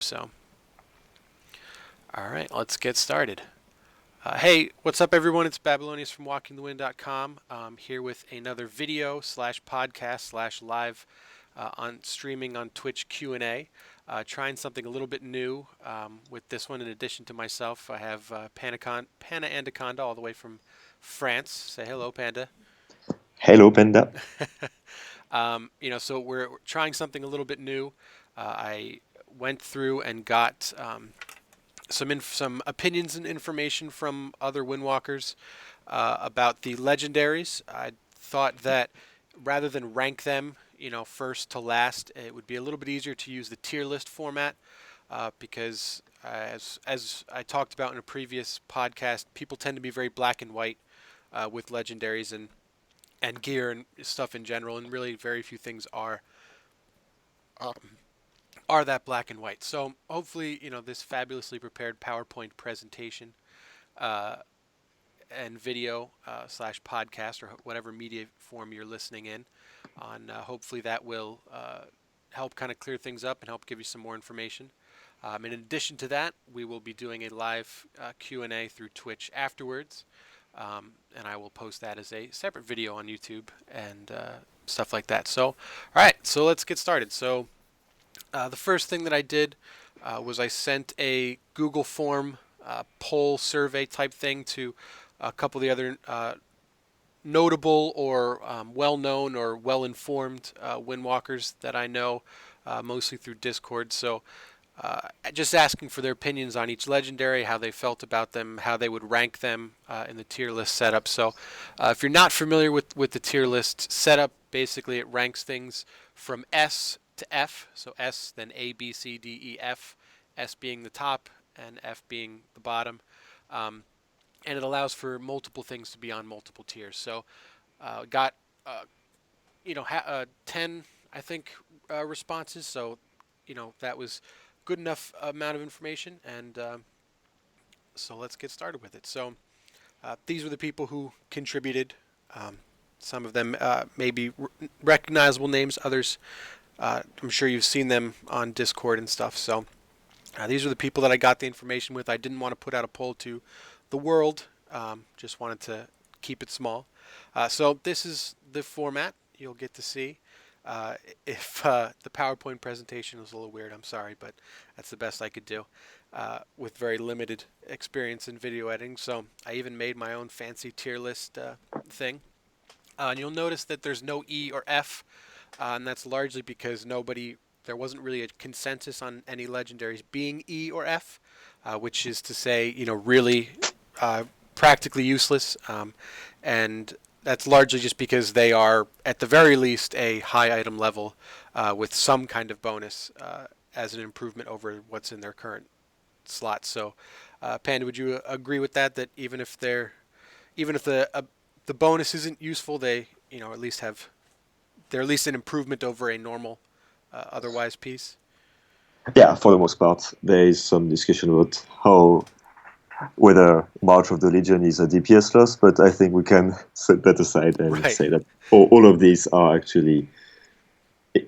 So, all right, let's get started. Hey, what's up, everyone? It's Babylonius from WalkingTheWind.com. Here with another video slash podcast slash live on streaming on Twitch Q&A. Trying something a little bit new with this one. In addition to myself, I have Pandanaconda all the way from France. Say hello, Panda. Hello, Panda. So we're trying something a little bit new. I went through and got some opinions and information from other Windwalkers about the legendaries. I thought that rather than rank them, first to last, it would be a little bit easier to use the tier list format because, as I talked about in a previous podcast, people tend to be very black and white with legendaries and gear and stuff in general, and really very few things um, are that black and white. So hopefully, this fabulously prepared PowerPoint presentation uh, and video slash podcast or whatever media form you're listening in on, hopefully that will help kind of clear things up and help give you some more information. In addition to that, we will be doing a live Q&A through Twitch afterwards, and I will post that as a separate video on YouTube and stuff like that. So, all right, so let's get started. So the first thing that I did was I sent a Google form poll survey type thing to a couple of the other notable or well-known or well-informed Windwalkers that I know, mostly through Discord. So just asking for their opinions on each legendary, how they felt about them, how they would rank them in the tier list setup. So if you're not familiar with the tier list setup, basically it ranks things from S to F. So S, then A, B, C, D, E, F. S being the top and F being the bottom. And it allows for multiple things to be on multiple tiers. So got uh, 10 I think responses. So that was good enough amount of information, and so let's get started with it. So these were the people who contributed. Some of them may be recognizable names. Others, I'm sure you've seen them on Discord and stuff. So these are the people that I got the information with. I didn't want to put out a poll to the world. Just wanted to keep it small. So this is the format you'll get to see. If the PowerPoint presentation was a little weird, I'm sorry, but that's the best I could do with very limited experience in video editing. So I even made my own fancy tier list thing. And you'll notice that there's no E or F, and that's largely because there wasn't really a consensus on any legendaries being E or F, which is to say, really uh, practically useless. And that's largely just because they are, at the very least, a high item level with some kind of bonus as an improvement over what's in their current slots. So, Panda, would you agree with that? That even if the bonus isn't useful, they at least they're at least an improvement over a normal otherwise piece. Yeah, for the most part, there is some discussion about whether March of the Legion is a DPS loss, but I think we can set that aside and Right. say that all of these are actually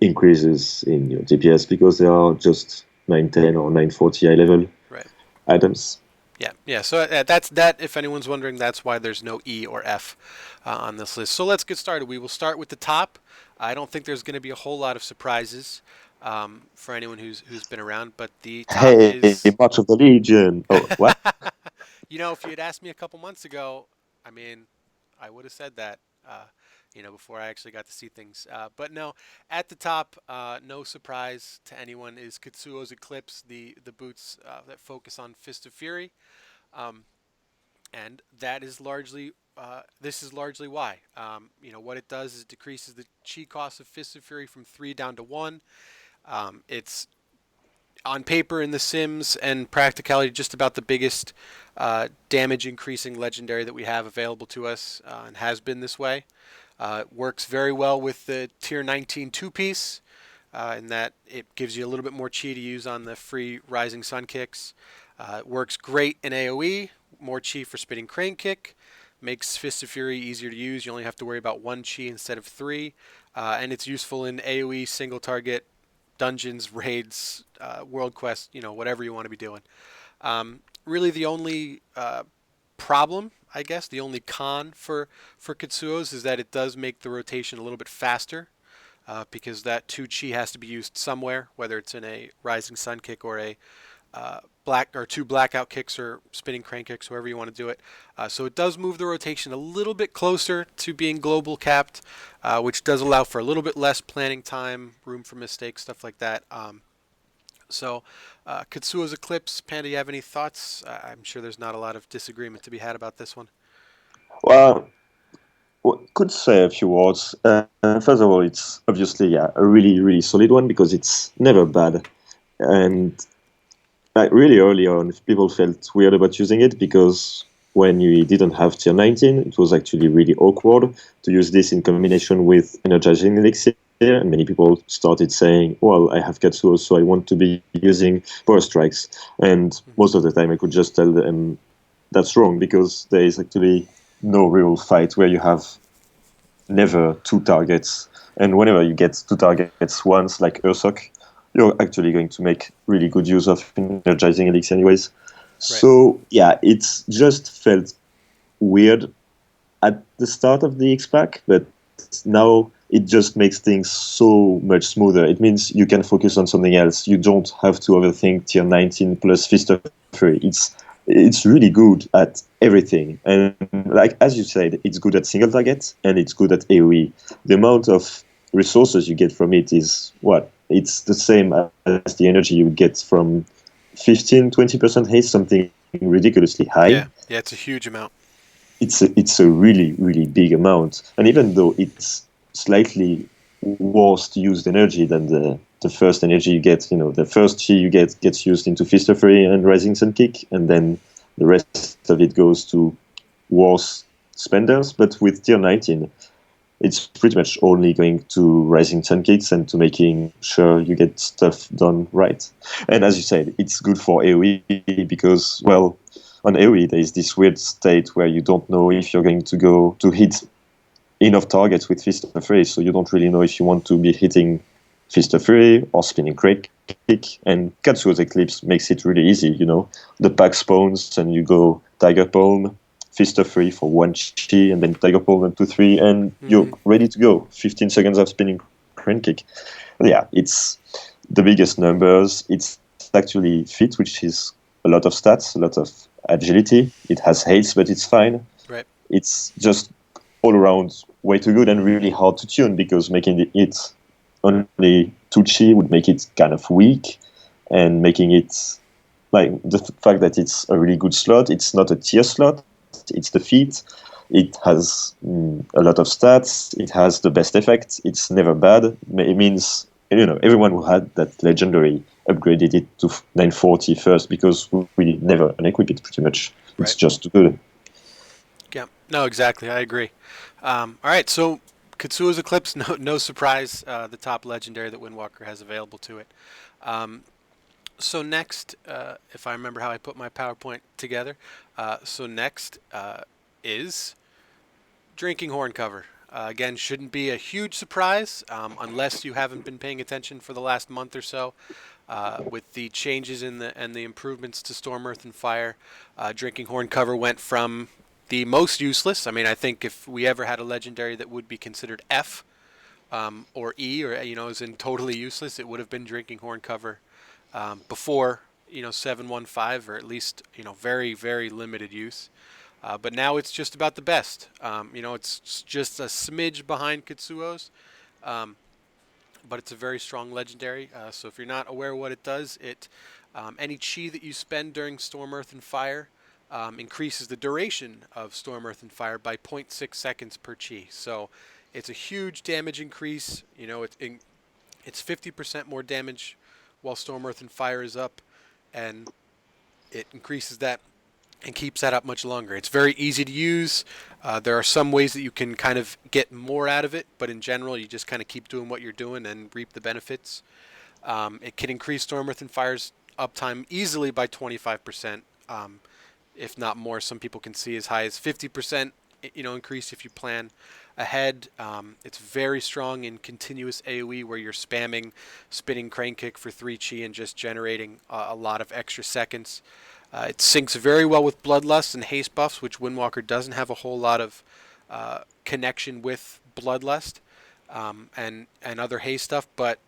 increases in your DPS because they are just 910 or 940 high level Right. items. Yeah, yeah. So that's that. If anyone's wondering, that's why there's no E or F on this list. So let's get started. We will start with the top. I don't think there's going to be a whole lot of surprises for anyone who's been around, but the top Hey, is. March of the Legion. Oh, what? If you had asked me a couple months ago, I mean, I would have said that. Before I actually got to see things. But no, at the top, no surprise to anyone, is Katsuo's Eclipse, the boots that focus on Fist of Fury. Um, and that is largely this is largely why. What it does is it decreases the chi cost of Fist of Fury from 3 down to 1. It's on paper in the Sims and practicality just about the biggest damage increasing legendary that we have available to us, and has been this way. It works very well with the tier 19 two-piece, in that it gives you a little bit more chi to use on the free Rising Sun kicks. It works great in AoE, more chi for Spitting Crane kick. Makes Fist of Fury easier to use. You only have to worry about 1 chi instead of 3. And it's useful in AoE single target dungeons, raids, world quests, whatever you want to be doing. Really, the only problem, I guess, the only con for Kitsuos is that it does make the rotation a little bit faster, because that 2 chi has to be used somewhere, whether it's in a Rising Sun kick or a black or 2 blackout kicks or spinning crane kicks, however you want to do it. So it does move the rotation a little bit closer to being global capped, which does allow for a little bit less planning time, room for mistakes, stuff like that. Katsuo's Eclipse, Panda, you have any thoughts? I'm sure there's not a lot of disagreement to be had about this one. Well, could say a few words. First of all, it's obviously a really, really solid one because it's never bad. And like really early on, people felt weird about using it because when you didn't have tier 19, it was actually really awkward to use this in combination with energizing elixir. And many people started saying, well, I have Katsuo, so I want to be using power strikes. And most of the time I could just tell them that's wrong because there is actually no real fight where you have never 2 targets. And whenever you get 2 targets once, like Ursoc, you're actually going to make really good use of energizing elixir anyways. Right. So yeah, it's just felt weird at the start of the X-Pack, but now it just makes things so much smoother. It means you can focus on something else. You don't have to overthink tier 19 plus Fist of Fury. It's really good at everything. And like as you said, it's good at single target and it's good at AoE. The amount of resources you get from it is what? It's the same as the energy you get from 15-20% haste, something ridiculously high. Yeah, it's a huge amount. It's a really, really big amount. And even though it's slightly worse used energy than the first energy you get, the first chi you get gets used into Fist of Fury and Rising Sun Kick, and then the rest of it goes to worse spenders. But with tier 19, it's pretty much only going to Rising Sun Kicks and to making sure you get stuff done right. And as you said, it's good for AoE because, well, on AoE there is this weird state where you don't know if you're going to go to hit enough targets with Fist of Fury, so you don't really know if you want to be hitting Fist of Fury or spinning crane kick. And Katsuo's Eclipse makes it really easy, The pack spawns and you go Tiger Palm, Fist of Fury for 1 chi, and then Tiger Palm up to 3, and you're ready to go. 15 seconds of spinning crane kick. And yeah, it's the biggest numbers. It's actually fit, which is a lot of stats, a lot of agility. It has haste, but it's fine. Right. It's just all around way too good and really hard to tune because making it only 2 chi would make it kind of weak, and making it like the fact that it's a really good slot. It's not a tier slot. It's the feat. It has a lot of stats. It has the best effect. It's never bad. It means everyone who had that legendary upgraded it to 940 first because we never unequip it pretty much. It's just too good. Yeah, no, exactly. I agree. All right, so Katsuo's Eclipse, no surprise, the top legendary that Windwalker has available to it. So next, if I remember how I put my PowerPoint together, so next is Drinking Horn cover. Again, shouldn't be a huge surprise unless you haven't been paying attention for the last month or so. With the changes and the improvements to Storm, Earth, and Fire, Drinking Horn cover went from the most useless. I mean, I think if we ever had a legendary that would be considered F or E, or is in totally useless, it would have been Drinking Horn cover before 715, or at least very, very limited use. But now it's just about the best. It's just a smidge behind Katsuo's, but it's a very strong legendary. So if you're not aware of what it does, any chi that you spend during Storm, Earth, and Fire increases the duration of Storm, Earth, and Fire by 0.6 seconds per chi. So it's a huge damage increase. It's 50% more damage while Storm, Earth, and Fire is up, and it increases that and keeps that up much longer. It's very easy to use. There are some ways that you can kind of get more out of it, but in general, you just kind of keep doing what you're doing and reap the benefits. It can increase Storm, Earth, and Fire's uptime easily by 25%, if not more. Some people can see as high as 50% increase if you plan ahead. It's very strong in continuous AoE where you're spamming spinning crane kick for 3 chi and just generating a lot of extra seconds. It syncs very well with Bloodlust and haste buffs, which Windwalker doesn't have a whole lot of connection with Bloodlust and other haste stuff, but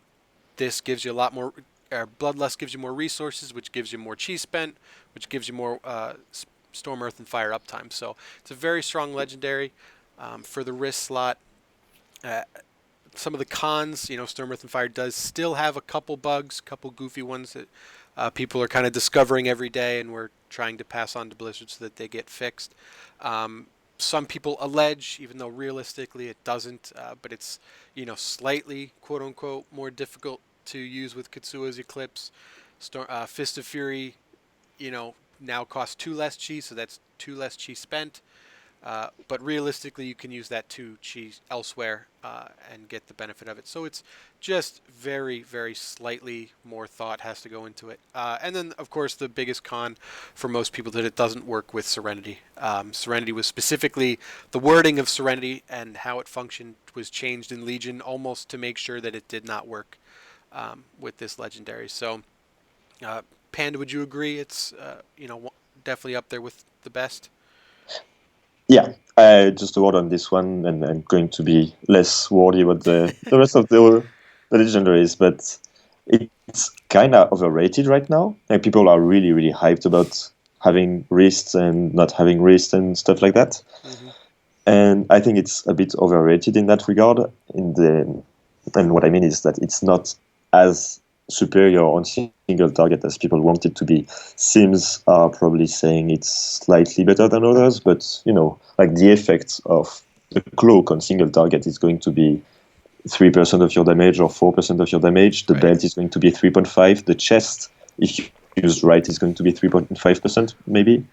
this gives you a lot more. Bloodlust gives you more resources, which gives you more chi spent, which gives you more Storm, Earth, and Fire uptime. So it's a very strong legendary for the wrist slot. Uh, some of the cons, Storm, Earth, and Fire does still have a couple bugs, a couple goofy ones that people are kind of discovering every day, and we're trying to pass on to Blizzard so that they get fixed. Some people allege, even though realistically it doesn't, but it's slightly quote unquote more difficult to use with Katsuo's Eclipse. Fist of Fury, now costs 2 less chi, so that's 2 less chi spent. But realistically, you can use that 2 chi elsewhere and get the benefit of it. So it's just very, very slightly more thought has to go into it. And then, of course, the biggest con for most people that it doesn't work with Serenity. Serenity was specifically the wording of Serenity and how it functioned was changed in Legion almost to make sure that it did not work with this legendary. So, Panda, would you agree it's definitely up there with the best? Yeah, just a word on this one, and I'm going to be less wordy about the rest of the legendaries, but it's kind of overrated right now. Like people are really, really hyped about having wrists and not having wrists and stuff like that. Mm-hmm. And I think it's a bit overrated in that regard. And what I mean is that it's not as superior on single target as people want it to be. Sims are probably saying it's slightly better than others, but like the effect of the cloak on single target is going to be 3% of your damage or 4% of your damage. The Right. belt is going to be 3.5. The chest, if you use right, is going to be 3.5% maybe.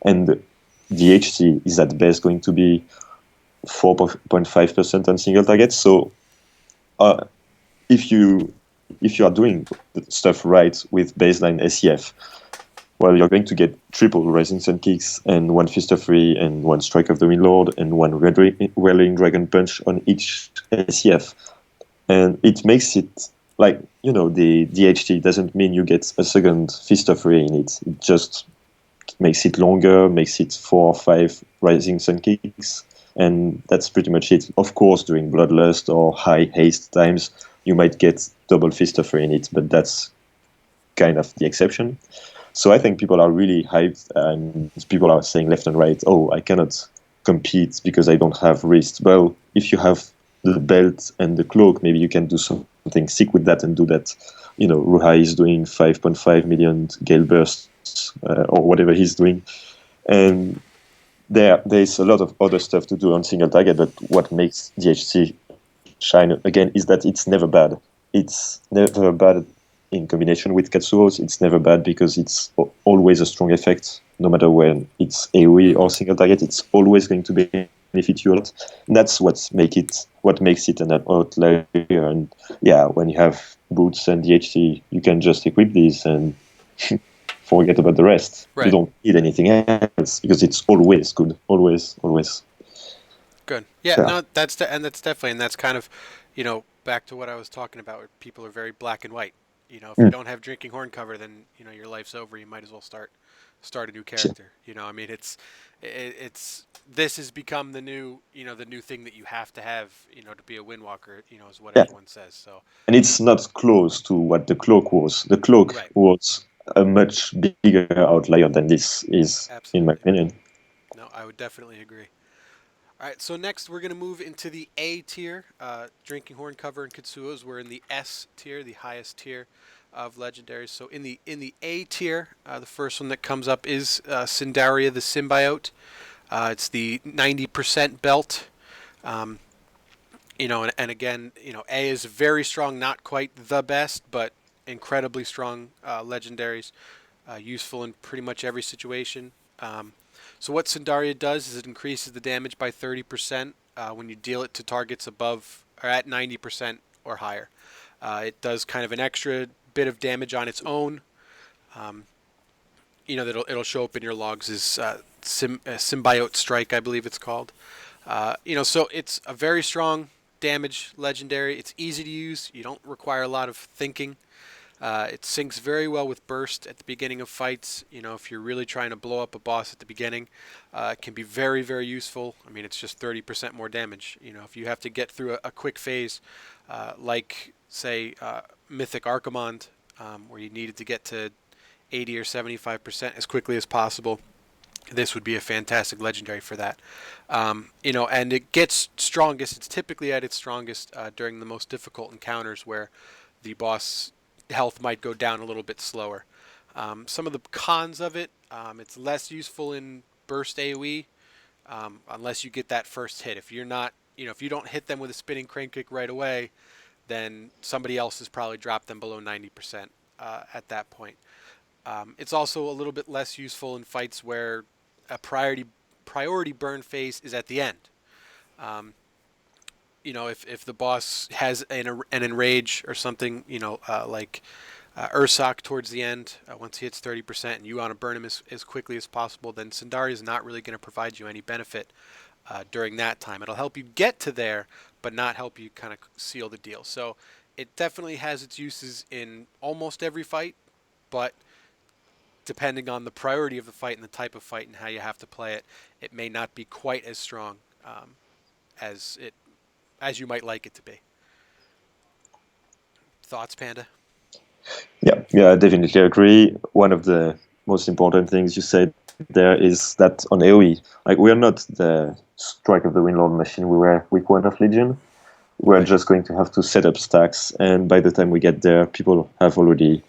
And the HC is at best going to be 4.5% on single target. So if you are doing stuff right with baseline SEF, well, you're going to get triple Rising Sun kicks and 1 Fist of Fury and 1 Strike of the Windlord and 1 Whirling Dragon Punch on each SEF. And it makes it like, the DHT doesn't mean you get a second Fist of Fury in it. It just makes it longer, makes it 4 or 5 Rising Sun kicks. And that's pretty much it. Of course, during Bloodlust or high haste times, you might get double Fist of Fury in it, but that's kind of the exception. So I think people are really hyped, and people are saying left and right, oh, I cannot compete because I don't have wrist. Well, if you have the belt and the cloak, maybe you can do something sick with that and do that. Ruhai is doing 5.5 million gale bursts or whatever he's doing. And there's a lot of other stuff to do on single target, but what makes DHC shine again is that it's never bad. It's never bad in combination with Katsuo's. It's never bad because it's always a strong effect, no matter when it's AoE or single target. It's always going to benefit you a lot. And that's what makes it an outlier. And yeah, when you have boots and DHC, you can just equip these and forget about the rest. Right. You don't need anything else because it's always good. Always, always. Good. Yeah. Yeah. No, that's definitely, and that's kind of, back to what I was talking about. Where people are very black and white. If you don't have drinking horn cover, then your life's over. You might as well start a new character. I mean, it's this has become the new the new thing that you have to have to be a Windwalker. Is what Yeah. everyone says. So. And it's not close to what the cloak was. The cloak Right. was a much bigger outlier than this is, in my Absolutely. opinion. No, I would definitely agree. All right, so next we're going to move into the A tier. Drinking Horn Cover and Kitsuos. We're in the S tier, the highest tier of legendaries. So in the A tier, the first one that comes up is Syndaria the Symbiote. It's the 90% belt. Um, and again, A is very strong, not quite the best, but incredibly strong legendaries, useful in pretty much every situation. So what Syndaria does is it increases the damage by 30% when you deal it to targets above or at 90% or higher. It does kind of an extra bit of damage on its own. That'll it'll show up in your logs as Symbiote Strike, I believe it's called. So it's a very strong damage legendary. It's easy to use. You don't require a lot of thinking. It syncs very well with burst at the beginning of fights. If you're really trying to blow up a boss at the beginning, it can be very, very useful. I mean, it's just 30% more damage. If you have to get through a quick phase, like say Mythic Archimond, where you needed to get to 80 or 75% as quickly as possible, this would be a fantastic legendary for that. And it gets strongest. It's typically at its strongest during the most difficult encounters where the boss health might go down a little bit slower. Some of the cons of it, it's less useful in burst AoE unless you get that first hit. If you're not, if you don't hit them with a spinning crane kick right away, then somebody else has probably dropped them below 90% at that point. It's also a little bit less useful in fights where a priority burn phase is at the end. If the boss has an enrage or something, like Ursak towards the end, once he hits 30%, and you want to burn him as quickly as possible, then Sindari is not really going to provide you any benefit during that time. It'll help you get to there, but not help you kind of seal the deal. So it definitely has its uses in almost every fight, but depending on the priority of the fight and the type of fight and how you have to play it, it may not be quite as strong as you might like it to be. Thoughts, Panda? Yeah, I definitely agree. One of the most important things you said there is that on AoE, like we are not the Strike of the Windlord machine we were week 1 of Legion. We're Right. just going to have to set up stacks, and by the time we get there, people have already,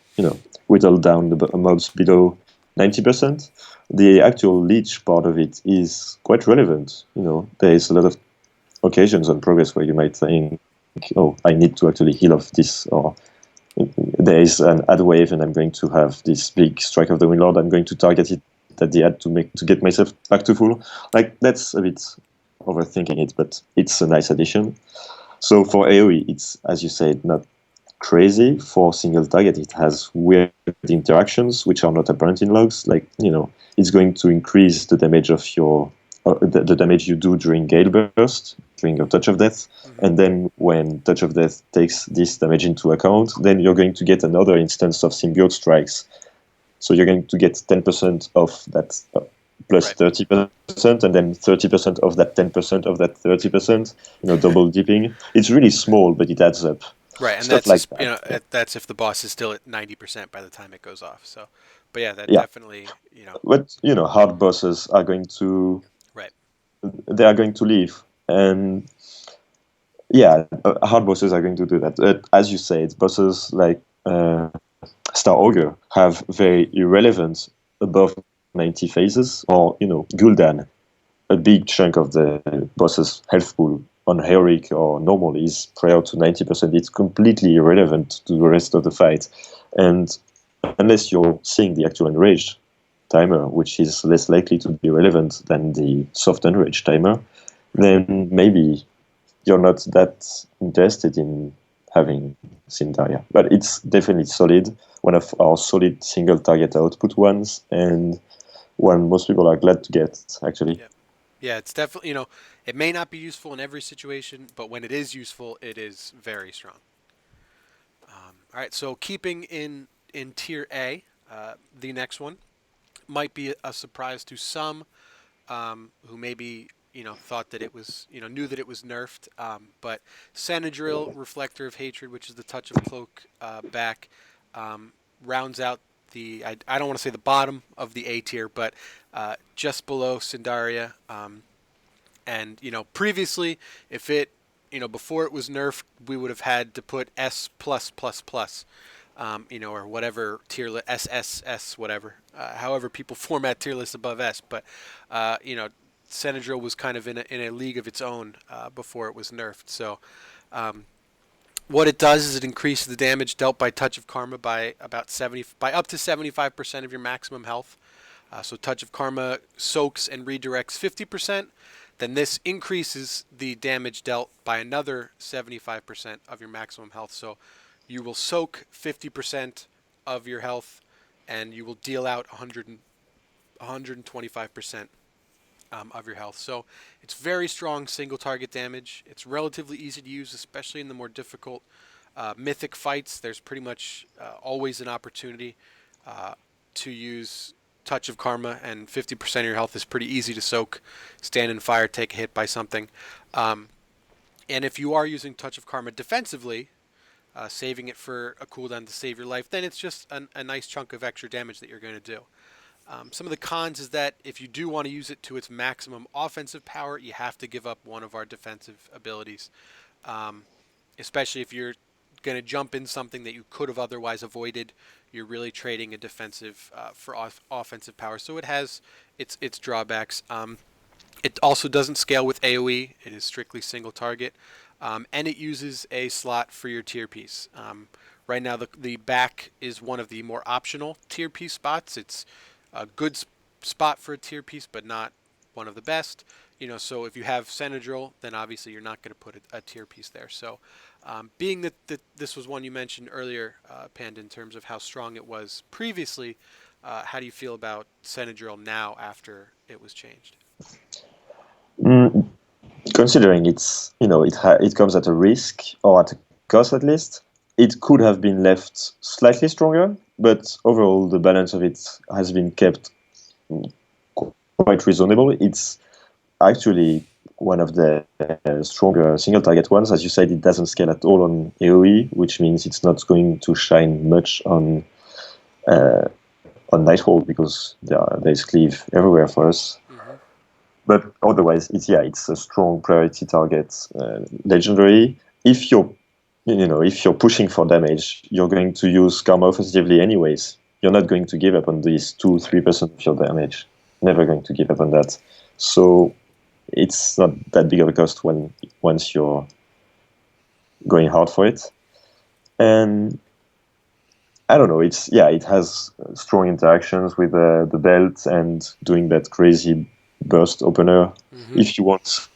whittled down the mobs below 90%. The actual leech part of it is quite relevant. There is a lot of occasions on progress where you might think, oh, I need to actually heal off this, or there is an ad wave and I'm going to have this big Strike of the Windlord. I'm going to target it at the ad to get myself back to full. Like, that's a bit overthinking it, but it's a nice addition. So for AoE, it's, as you said, not crazy. For single target, it has weird interactions which are not apparent in logs. Like, it's going to increase the damage of the damage you do during Gale Burst, during your Touch of Death. Mm-hmm. And then when Touch of Death takes this damage into account, then you're going to get another instance of Symbiote Strikes. So you're going to get 10% of that plus 30%, and then 30% of that 10% of that 30%, double dipping. It's really small, but it adds up. Right, and Stuff that's like that. that's if the boss is still at 90% by the time it goes off. So, but yeah, that Yeah. definitely. But, hard bosses are going to, Right. they are going to leave. And yeah, hard bosses are going to do that. As you said, bosses like Star Ogre have very irrelevant above 90 phases, or, Gul'dan. A big chunk of the boss's health pool on heroic or normal is prior to 90%. It's completely irrelevant to the rest of the fight. And unless you're seeing the actual enraged timer, which is less likely to be relevant than the soft enraged timer, then maybe you're not that interested in having Sindaria. But it's definitely solid, one of our solid single target output ones, and one most people are glad to get, actually. Yeah. Yeah, it's definitely, it may not be useful in every situation, but when it is useful, it is very strong. All right, so keeping in tier A, the next one might be a surprise to some who maybe thought that it was knew that it was nerfed. But Sanadrill, Reflector of Hatred, which is the Touch of Cloak back, rounds out I don't want to say the bottom of the A tier, but just below Sindaria. And previously, if it before it was nerfed, we would have had to put S plus plus plus. Or whatever tier list, SSS, whatever, however people format tier lists above S. But, Senadrill was kind of in a league of its own before it was nerfed. So, what it does is it increases the damage dealt by Touch of Karma by up to 75% of your maximum health. So Touch of Karma soaks and redirects 50%. Then this increases the damage dealt by another 75% of your maximum health. So you will soak 50% of your health, and you will deal out 125%. of your health. So it's very strong single target damage. It's relatively easy to use, especially in the more difficult mythic fights. There's pretty much always an opportunity to use Touch of Karma, and 50% of your health is pretty easy to soak. Stand in fire, take a hit by something. And if you are using Touch of Karma defensively, saving it for a cooldown to save your life, then it's just a nice chunk of extra damage that you're going to do. Some of the cons is that if you do want to use it to its maximum offensive power, you have to give up one of our defensive abilities, especially if you're going to jump in something that you could have otherwise avoided. You're really trading a defensive for offensive power, so it has its drawbacks. It also doesn't scale with AoE. It is strictly single target, and it uses a slot for your tier piece. Right now, the back is one of the more optional tier piece spots. It's a good spot for a tier piece, but not one of the best. So if you have Senadrill, then obviously you're not going to put a tier piece there. So being that this was one you mentioned earlier, Panda, in terms of how strong it was previously, how do you feel about Senadrill now after it was changed? Mm, considering it comes at a risk or at a cost at least, it could have been left slightly stronger, but overall the balance of it has been kept quite reasonable. It's actually one of the stronger single target ones. As you said, it doesn't scale at all on AoE, which means it's not going to shine much on Nighthold because there's cleave everywhere for us. Mm-hmm. But otherwise, it's a strong priority target legendary. If you're pushing for damage, you're going to use Karma offensively anyways. You're not going to give up on these 2-3% of your damage. Never going to give up on that. So it's not that big of a cost once you're going hard for it. And I don't know. It has strong interactions with the belt and doing that crazy burst opener. Mm-hmm. If you want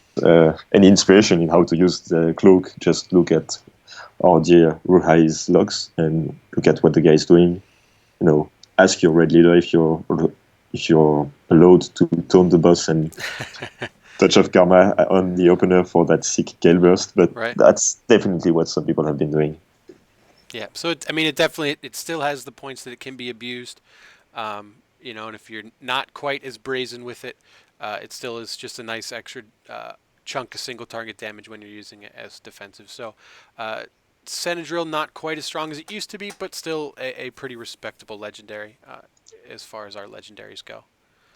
any inspiration in how to use the cloak, just look at our dear Ruhai's logs and look at what the guy is doing. Ask your red leader if you're allowed to taunt the boss and Touch of Karma on the opener for that sick Gale burst. But Right. that's definitely what some people have been doing. Yeah. So it definitely it still has the points that it can be abused. And if you're not quite as brazen with it, it still is just a nice extra chunk of single target damage when you're using it as defensive. So Senadrill not quite as strong as it used to be, but still a pretty respectable legendary as far as our legendaries go.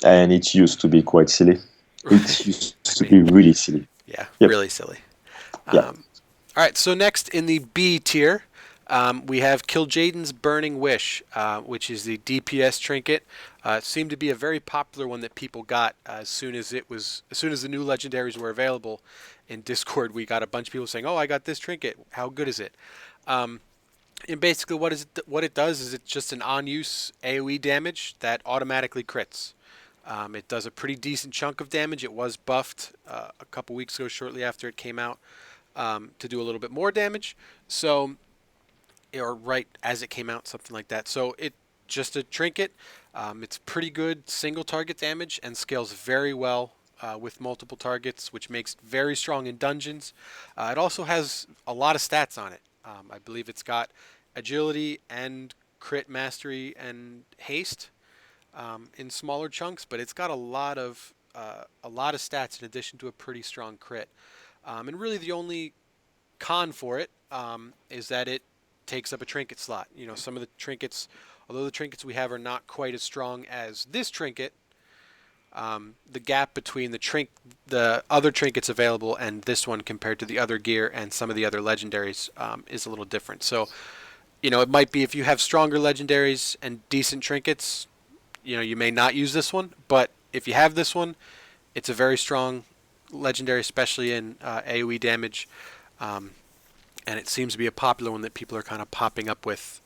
And it used to be quite silly. It used to be really silly. Yeah, Yep. really silly. Yeah. All right, so next in the B tier, we have Kil'jaeden's Burning Wish, which is the DPS trinket. It seemed to be a very popular one that people got as soon as the new legendaries were available. In Discord, we got a bunch of people saying, "Oh, I got this trinket. How good is it?" And basically, what it does is it's just an on-use AOE damage that automatically crits. It does a pretty decent chunk of damage. It was buffed a couple weeks ago, shortly after it came out, to do a little bit more damage. So, or right as it came out, something like that. So it just a trinket. It's pretty good single target damage and scales very well with multiple targets, which makes it very strong in dungeons. It also has a lot of stats on it. I believe it's got agility and crit mastery and haste in smaller chunks, but it's got a lot of stats in addition to a pretty strong crit. And really, the only con for it is that it takes up a trinket slot. Some of the trinkets, although the trinkets we have are not quite as strong as this trinket, the gap between the other trinkets available and this one compared to the other gear and some of the other legendaries is a little different. So, it might be if you have stronger legendaries and decent trinkets, you may not use this one, but if you have this one, it's a very strong legendary, especially in AoE damage, and it seems to be a popular one that people are kind of popping up with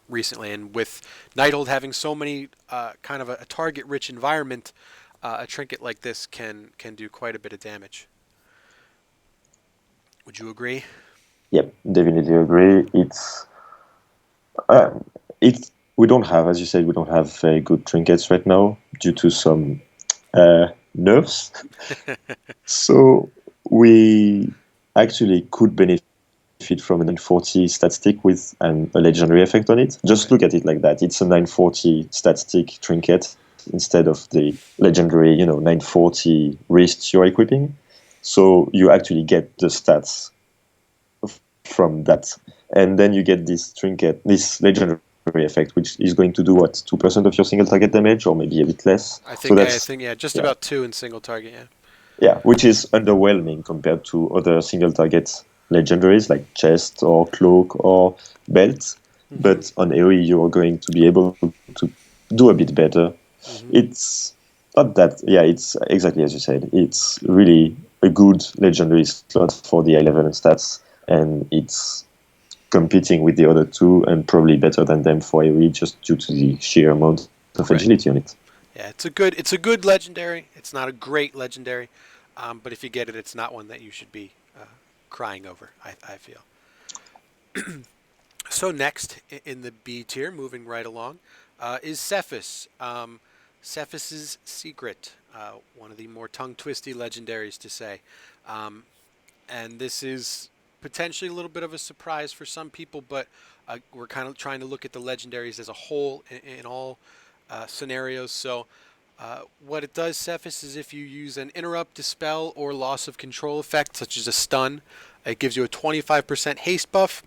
recently. And with Nighthold having so many kind of a target-rich environment, a trinket like this can do quite a bit of damage. Would you agree? Yep, definitely agree. Uh, we don't have, as you said, we don't have very good trinkets right now due to some nerfs. So we actually could benefit from a 940 stat stick with a legendary effect on it. Just Right. look at it like that. It's a 940 stat stick trinket instead of the legendary, 940 wrist you're equipping. So you actually get the stats from that. And then you get this trinket, this legendary effect, which is going to do what, 2% of your single target damage, or maybe a bit less. So I that's, think yeah, just yeah, about 2 in single target. Yeah. yeah, which is underwhelming compared to other single target legendaries like chest or cloak or belt. Mm-hmm. But on AoE, you're going to be able to do a bit better. Mm-hmm. It's not that, yeah, it's exactly as you said. It's really a good legendary slot for the 11 stats, and it's competing with the other two and probably better than them for AoE just due to the sheer amount of Right. agility on it. Yeah, it's a good legendary. It's not a great legendary, but if you get it, it's not one that you should be crying over. I feel. So next in the B tier, moving right along, is Sephus. Sephus's Secret, one of the more tongue twisty legendaries to say, um, and this is potentially a little bit of a surprise for some people, but we're kind of trying to look at the legendaries as a whole in all scenarios. So what it does, Cephas, is if you use an interrupt, dispel, or loss of control effect, such as a stun, it gives you a 25% haste buff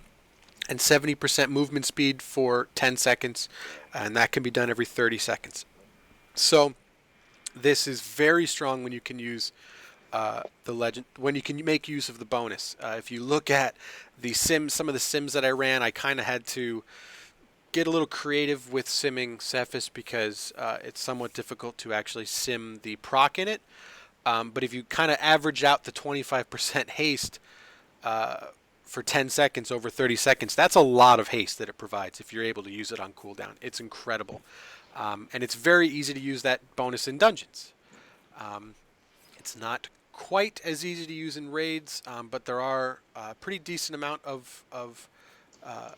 and 70% movement speed for 10 seconds, and that can be done every 30 seconds. So this is very strong when you can use the legend, when you can make use of the bonus. If you look at the sims, some of the sims that I ran, I kind of had to get a little creative with simming Cephas because it's somewhat difficult to actually sim the proc in it. But if you kind of average out the 25% haste uh, for 10 seconds over 30 seconds, that's a lot of haste that it provides if you're able to use it on cooldown. It's incredible. And it's very easy to use that bonus in dungeons. Um, it's not quite as easy to use in raids, but there are a pretty decent amount of uh,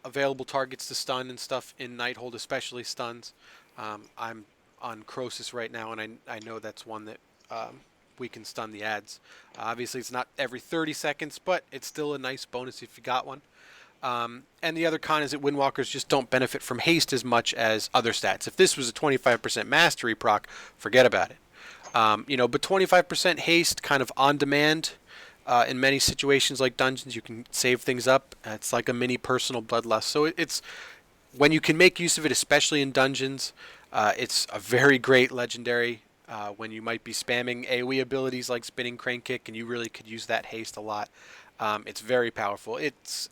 available targets to stun and stuff in Nighthold, especially stuns. I'm on Crosis right now, and I know that's one that we can stun the ads. Obviously, it's not every 30 seconds, but it's still a nice bonus if you got one. And the other con is that Windwalkers just don't benefit from haste as much as other stats. If this was a 25% mastery proc, forget about it. But 25% haste kind of on demand. In many situations like dungeons, you can save things up. It's like a mini personal bloodlust. So it's when you can make use of it, especially in dungeons, it's a very great legendary. When you might be spamming AoE abilities like spinning crane kick, and you really could use that haste a lot. It's very powerful. It's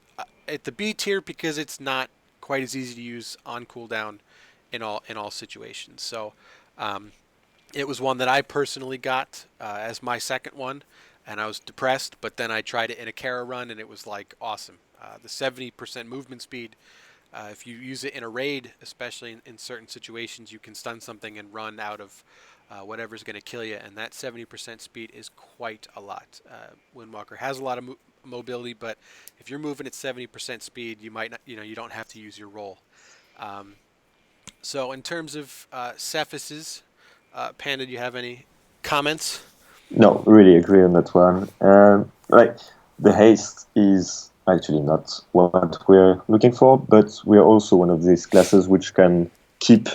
at the B tier because it's not quite as easy to use on cooldown in all situations. So um, it was one that I personally got as my second one, and I was depressed. But then I tried it in a Kara run, and it was like awesome. The 70% movement speed. If you use it in a raid, especially in certain situations, you can stun something and run out of whatever's going to kill you, and that 70% speed is quite a lot. Windwalker has a lot of mobility, but if you're moving at 70% speed, you might not, you don't have to use your roll. Um, so in terms of Cephas's, Panda, do you have any comments? No, really agree on that one. Like the haste is actually not what we're looking for, but we're also one of these classes which can keep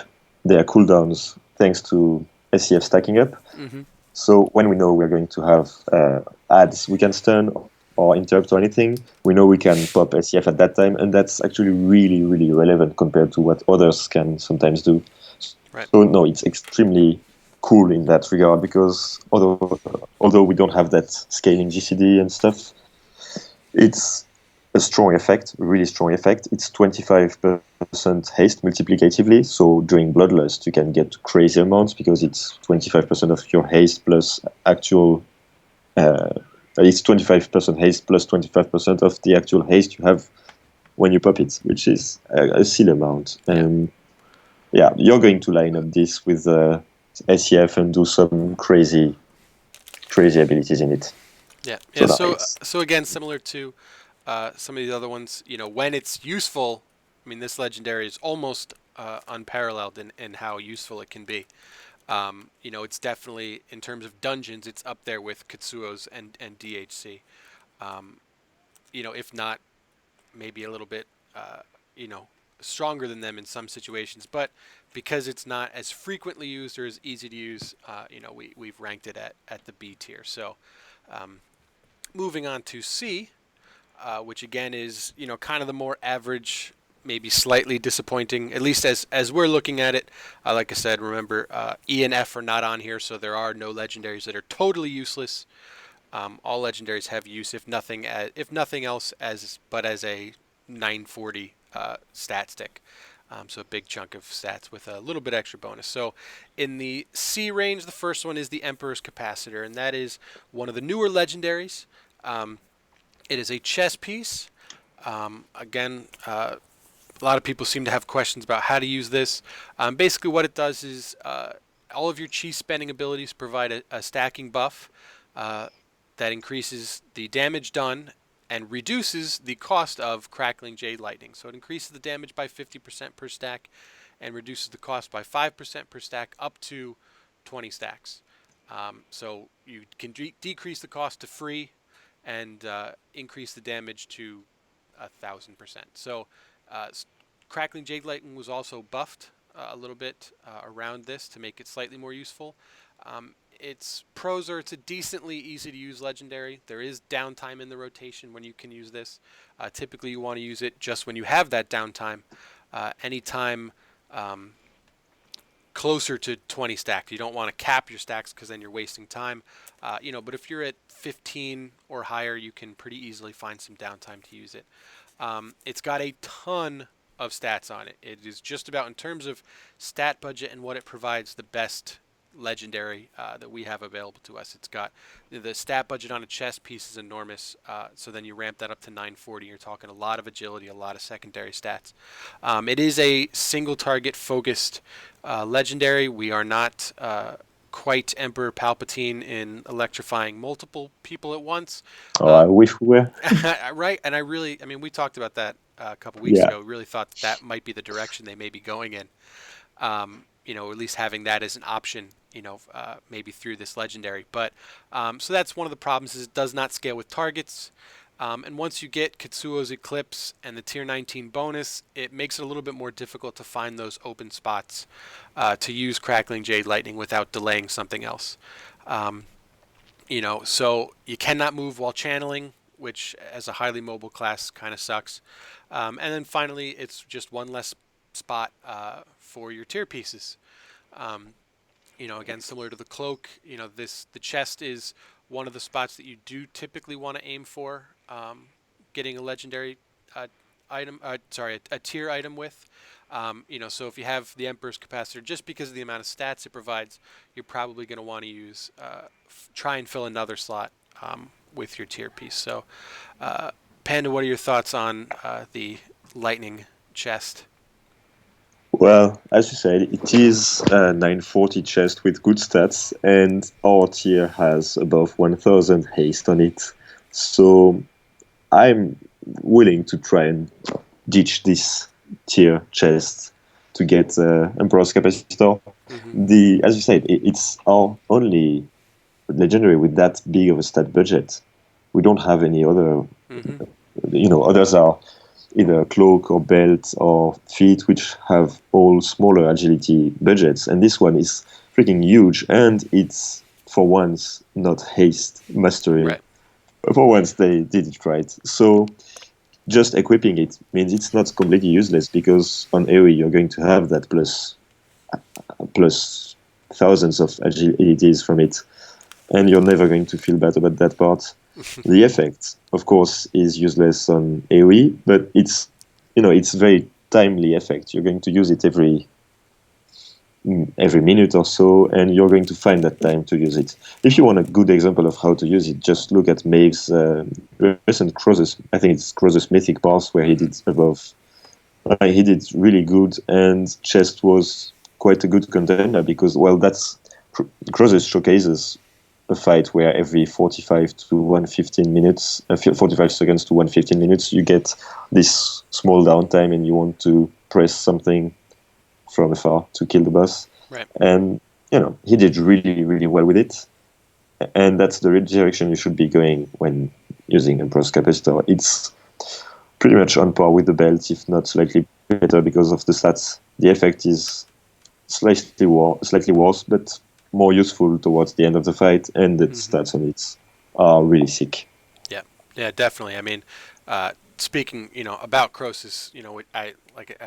their cooldowns thanks to SCF stacking up. Mm-hmm. So when we know we're going to have ads we can stun or interrupt or anything, we know we can pop SCF at that time, and that's actually really, really relevant compared to what others can sometimes do. Right. So no, it's extremely cool in that regard because although we don't have that scaling GCD and stuff, it's a strong effect, a really strong effect. It's 25% haste multiplicatively. So during Bloodlust, you can get crazy amounts because it's 25% of your haste plus actual. It's 25% haste plus 25% of the actual haste you have when you pop it, which is a silly amount. Yeah. Yeah, you're going to line up this with SEF and do some crazy, crazy abilities in it. Yeah. So Yeah. no, So again, similar to some of these other ones, when it's useful, I mean, this legendary is almost unparalleled in how useful it can be. It's definitely, in terms of dungeons, it's up there with Katsuo's and DHC. Um, if not maybe a little bit, you know, stronger than them in some situations. But because it's not as frequently used or as easy to use, we've ranked it at the B tier. So um, moving on to C, which again is kind of the more average, maybe slightly disappointing, at least as we're looking at it. Like I said, remember E and F are not on here, so there are no legendaries that are totally useless. All legendaries have use, if nothing else, as a 940 stat stick. So a big chunk of stats with a little bit extra bonus. So in the C range, the first one is the Emperor's Capacitor, and that is one of the newer legendaries. It is a chess piece. Again, a lot of people seem to have questions about how to use this. Basically, what it does is all of your chi spending abilities provide a stacking buff that increases the damage done and reduces the cost of crackling jade lightning. So it increases the damage by 50% per stack and reduces the cost by 5% per stack up to 20 stacks. So you can decrease the cost to free and increase the damage to 1,000%. So crackling jade lightning was also buffed a little bit around this to make it slightly more useful. Its pros are it's a decently easy to use legendary. There is downtime in the rotation when you can use this. Typically you want to use it just when you have that downtime. Anytime closer to 20 stacked. You don't want to cap your stacks because then you're wasting time. But if you're at 15 or higher, you can pretty easily find some downtime to use it. It's got a ton of stats on it. It is just about, in terms of stat budget and what it provides, the best legendary that we have available to us. It's got the stat budget on a chess piece is enormous. So then you ramp that up to 940. You're talking a lot of agility, a lot of secondary stats. It is a single target focused legendary. We are not quite Emperor Palpatine in electrifying multiple people at once. Oh, I wish we were. Right, and we talked about that a couple weeks Yeah. ago. We really thought that might be the direction they may be going in. At least having that as an option, maybe through this legendary. But so that's one of the problems, is it does not scale with targets. And once you get Katsuo's Eclipse and the tier 19 bonus, it makes it a little bit more difficult to find those open spots to use Crackling Jade Lightning without delaying something else. So you cannot move while channeling, which as a highly mobile class kind of sucks. And then finally, it's just one less spot for your tier pieces. Again, similar to the cloak, the chest is one of the spots that you do typically want to aim for getting a legendary item, a tier item with. So if you have the Emperor's Capacitor, just because of the amount of stats it provides, you're probably going to want to use, try and fill another slot with your tier piece. So, Panda, what are your thoughts on the lightning chest? Well, as you said, it is a 940 chest with good stats, and our tier has above 1000 haste on it. So I'm willing to try and ditch this tier chest to get Emperor's Capacitor. Mm-hmm. As you said, it's our only legendary with that big of a stat budget. We don't have any other. Mm-hmm. Others are either cloak or belt or feet, which have all smaller agility budgets. And this one is freaking huge, and it's for once not haste mastery. Right. For once they did it right. So just equipping it means it's not completely useless, because on AoE you're going to have that plus thousands of agilities from it, and you're never going to feel bad about that part. The effect, of course, is useless on AoE, but it's very timely effect. You're going to use it every minute or so, and you're going to find that time to use it. If you want a good example of how to use it, just look at Maeve's recent Crosus. I think it's Crosus Mythic Pass, where he did he did really good, and chest was quite a good contender, because, well, that's Crosus showcases a fight where every 45 to 115 minutes, 45 seconds to 115 minutes, you get this small downtime, and you want to press something from afar to kill the boss. Right. And he did really, really well with it. And that's the direction you should be going when using a burst capacitor. It's pretty much on par with the belt, if not slightly better because of the stats. The effect is slightly worse, but more useful towards the end of the fight, and the stats on it are really sick. Yeah, yeah, definitely. I mean, speaking, about Croesus, I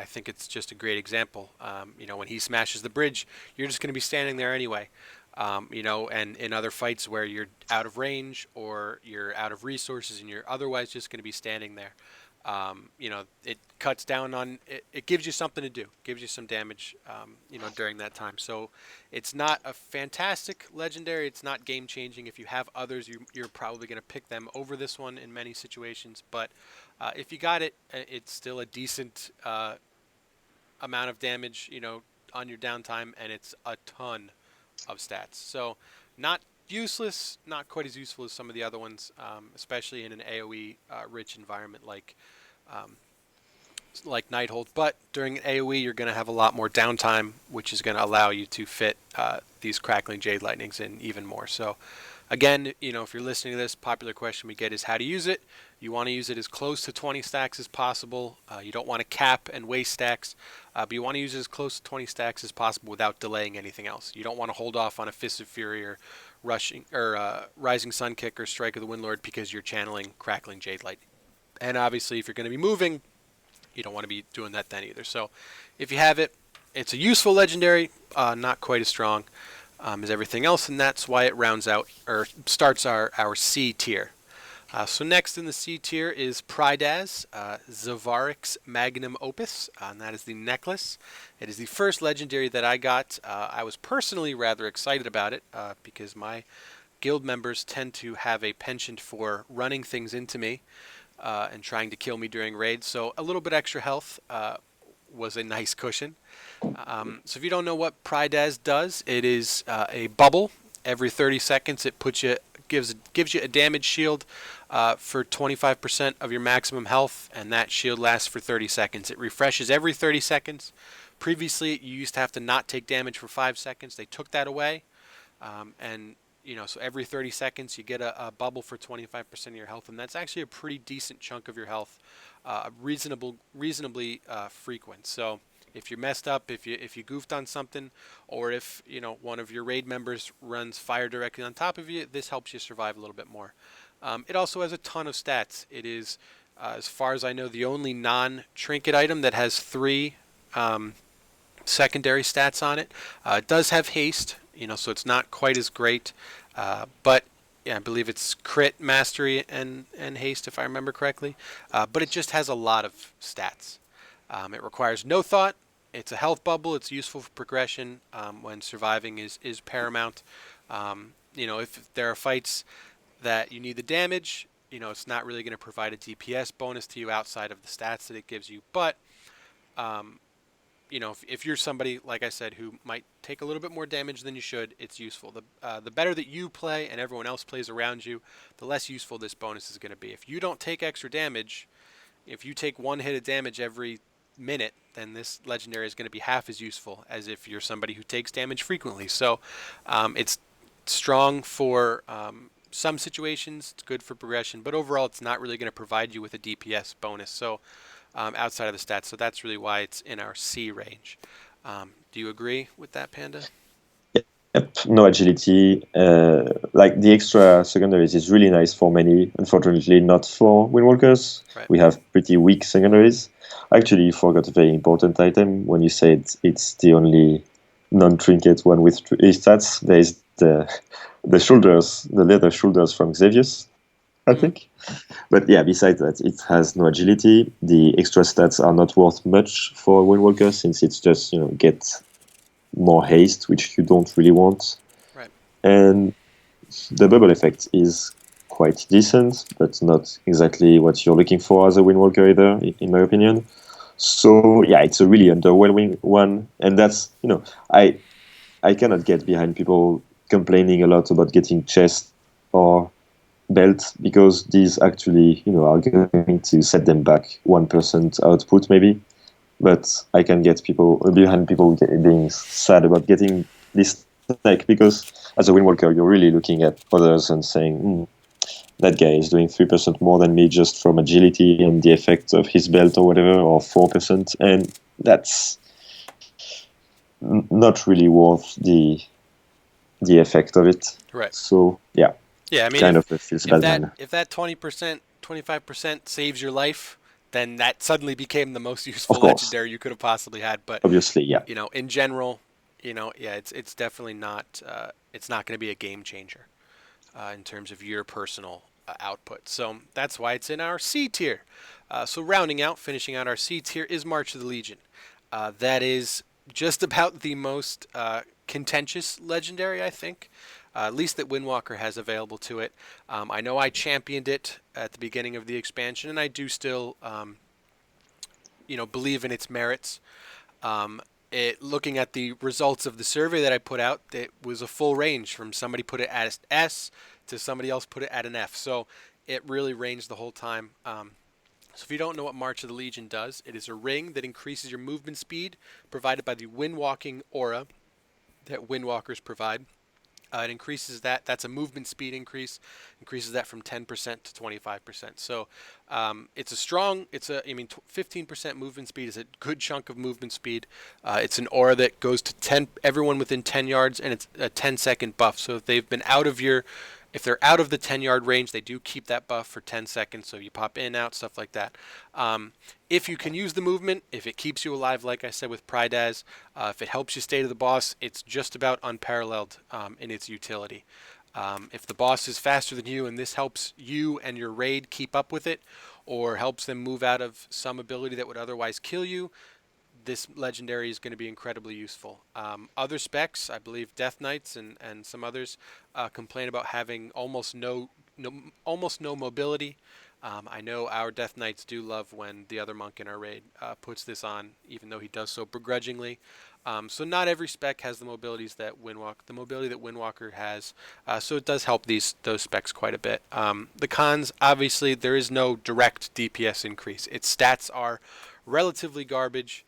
think it's just a great example. When he smashes the bridge, you're just going to be standing there anyway. And in other fights where you're out of range or you're out of resources and you're otherwise just going to be standing there, it cuts down on it. It gives you something to do, gives you some damage, during that time. So it's not a fantastic legendary. It's not game changing. If you have others, you're probably going to pick them over this one in many situations. But if you got it, it's still a decent amount of damage, on your downtime, and it's a ton of stats. So not useless, not quite as useful as some of the other ones, especially in an AoE rich environment um, like Nighthold. But during AoE, you're going to have a lot more downtime, which is going to allow you to fit these crackling Jade Lightnings in even more. So again, if you're listening to this, popular question we get is how to use it. You want to use it as close to 20 stacks as possible. You don't want to cap and waste stacks, but you want to use it as close to 20 stacks as possible without delaying anything else. You don't want to hold off on a Fist of Fury or rushing or Rising Sun Kick or Strike of the Windlord because you're channeling Crackling Jade Lightning. And obviously, if you're going to be moving, you don't want to be doing that then either. So if you have it, it's a useful legendary, not quite as strong as everything else, and that's why it rounds out or starts our C tier. So next in the C tier is Prydaz, Zavarix Magnum Opus, and that is the necklace. It is the first legendary that I got. I was personally rather excited about it because my guild members tend to have a penchant for running things into me and trying to kill me during raids, so a little bit extra health was a nice cushion. So if you don't know what Prydaz does, it is a bubble. Every 30 seconds, it gives you a damage shield for 25% of your maximum health, and that shield lasts for 30 seconds. It refreshes every 30 seconds. Previously, you used to have to not take damage for 5 seconds. They took that away, and so every 30 seconds you get a bubble for 25% of your health, and that's actually a pretty decent chunk of your health, reasonably frequent. So if you're messed up, if you goofed on something, or if one of your raid members runs fire directly on top of you, this helps you survive a little bit more. It also has a ton of stats. It is, as far as I know, the only non-trinket item that has 3 secondary stats on it. It does have haste, so it's not quite as great, but yeah, I believe it's crit, mastery, and haste, if I remember correctly. But it just has a lot of stats. It requires no thought. It's a health bubble. It's useful for progression when surviving is paramount. If there are fights that you need the damage, it's not really going to provide a DPS bonus to you outside of the stats that it gives you. But if you're somebody, like I said, who might take a little bit more damage than you should, it's useful. The better that you play and everyone else plays around you, the less useful this bonus is going to be. If you don't take extra damage, if you take 1 hit of damage every minute, then this legendary is going to be half as useful as if you're somebody who takes damage frequently. So it's strong for some situations. It's good for progression, but overall it's not really going to provide you with a DPS bonus. So outside of the stats, so that's really why it's in our C range. Do you agree with that, Panda? Yep, no agility. Like the extra secondaries is really nice for many. Unfortunately, not for Windwalkers. Right. We have pretty weak secondaries. Actually, you forgot a very important item when you said it's the only non-trinket one with 3 stats. There is the shoulders, the leather shoulders from Xavius, I think. But yeah, besides that, it has no agility. The extra stats are not worth much for Windwalker since it's just get more haste, which you don't really want. Right. And the bubble effect is quite decent, but not exactly what you're looking for as a Windwalker either, in my opinion. So yeah, it's a really underwhelming one, and that's I cannot get behind people complaining a lot about getting chest or belt because these actually are going to set them back 1% output maybe. But I can get people behind people being sad about getting this like, because as a Windwalker, you're really looking at others and saying, that guy is doing 3% more than me just from agility and the effect of his belt or whatever, or 4%, and that's not really worth the effect of it. Right. So yeah, Yeah, I mean, kind of feels bad then. if that 20%, 25% saves your life, then that suddenly became the most Of useful course, legendary you could have possibly had. But obviously, yeah. in general, yeah, it's definitely not. It's not going to be a game changer in terms of your personal output. So that's why it's in our C tier. So rounding out, finishing out our C tier is March of the Legion. That is just about the most contentious legendary, I think. At least that Windwalker has available to it. I know I championed it at the beginning of the expansion, and I do still, believe in its merits. Looking at the results of the survey that I put out, it was a full range from somebody put it at S to somebody else put it at an F. So it really ranged the whole time. So if you don't know what March of the Legion does, it is a ring that increases your movement speed provided by the windwalking aura that Windwalkers provide. It increases that. That's a movement speed increase. Increases that from 10% to 25%. So it's a strong. It's a. I mean, 15% movement speed is a good chunk of movement speed. It's an aura that goes to 10. Everyone within 10 yards, and it's a 10-second buff. So if they've been out of your, if they're out of the 10-yard range, they do keep that buff for 10 seconds. So you pop in, out, stuff like that. If you can use the movement, if it keeps you alive, like I said with Prydaz, if it helps you stay to the boss, it's just about unparalleled in its utility. If the boss is faster than you and this helps you and your raid keep up with it, or helps them move out of some ability that would otherwise kill you, this legendary is going to be incredibly useful. Other specs, I believe Death Knights and some others complain about having almost no mobility. I know our Death Knights do love when the other monk in our raid puts this on, even though he does so begrudgingly. So not every spec has the mobility that Windwalker has. So it does help those specs quite a bit. The cons, obviously, there is no direct DPS increase. Its stats are relatively garbage.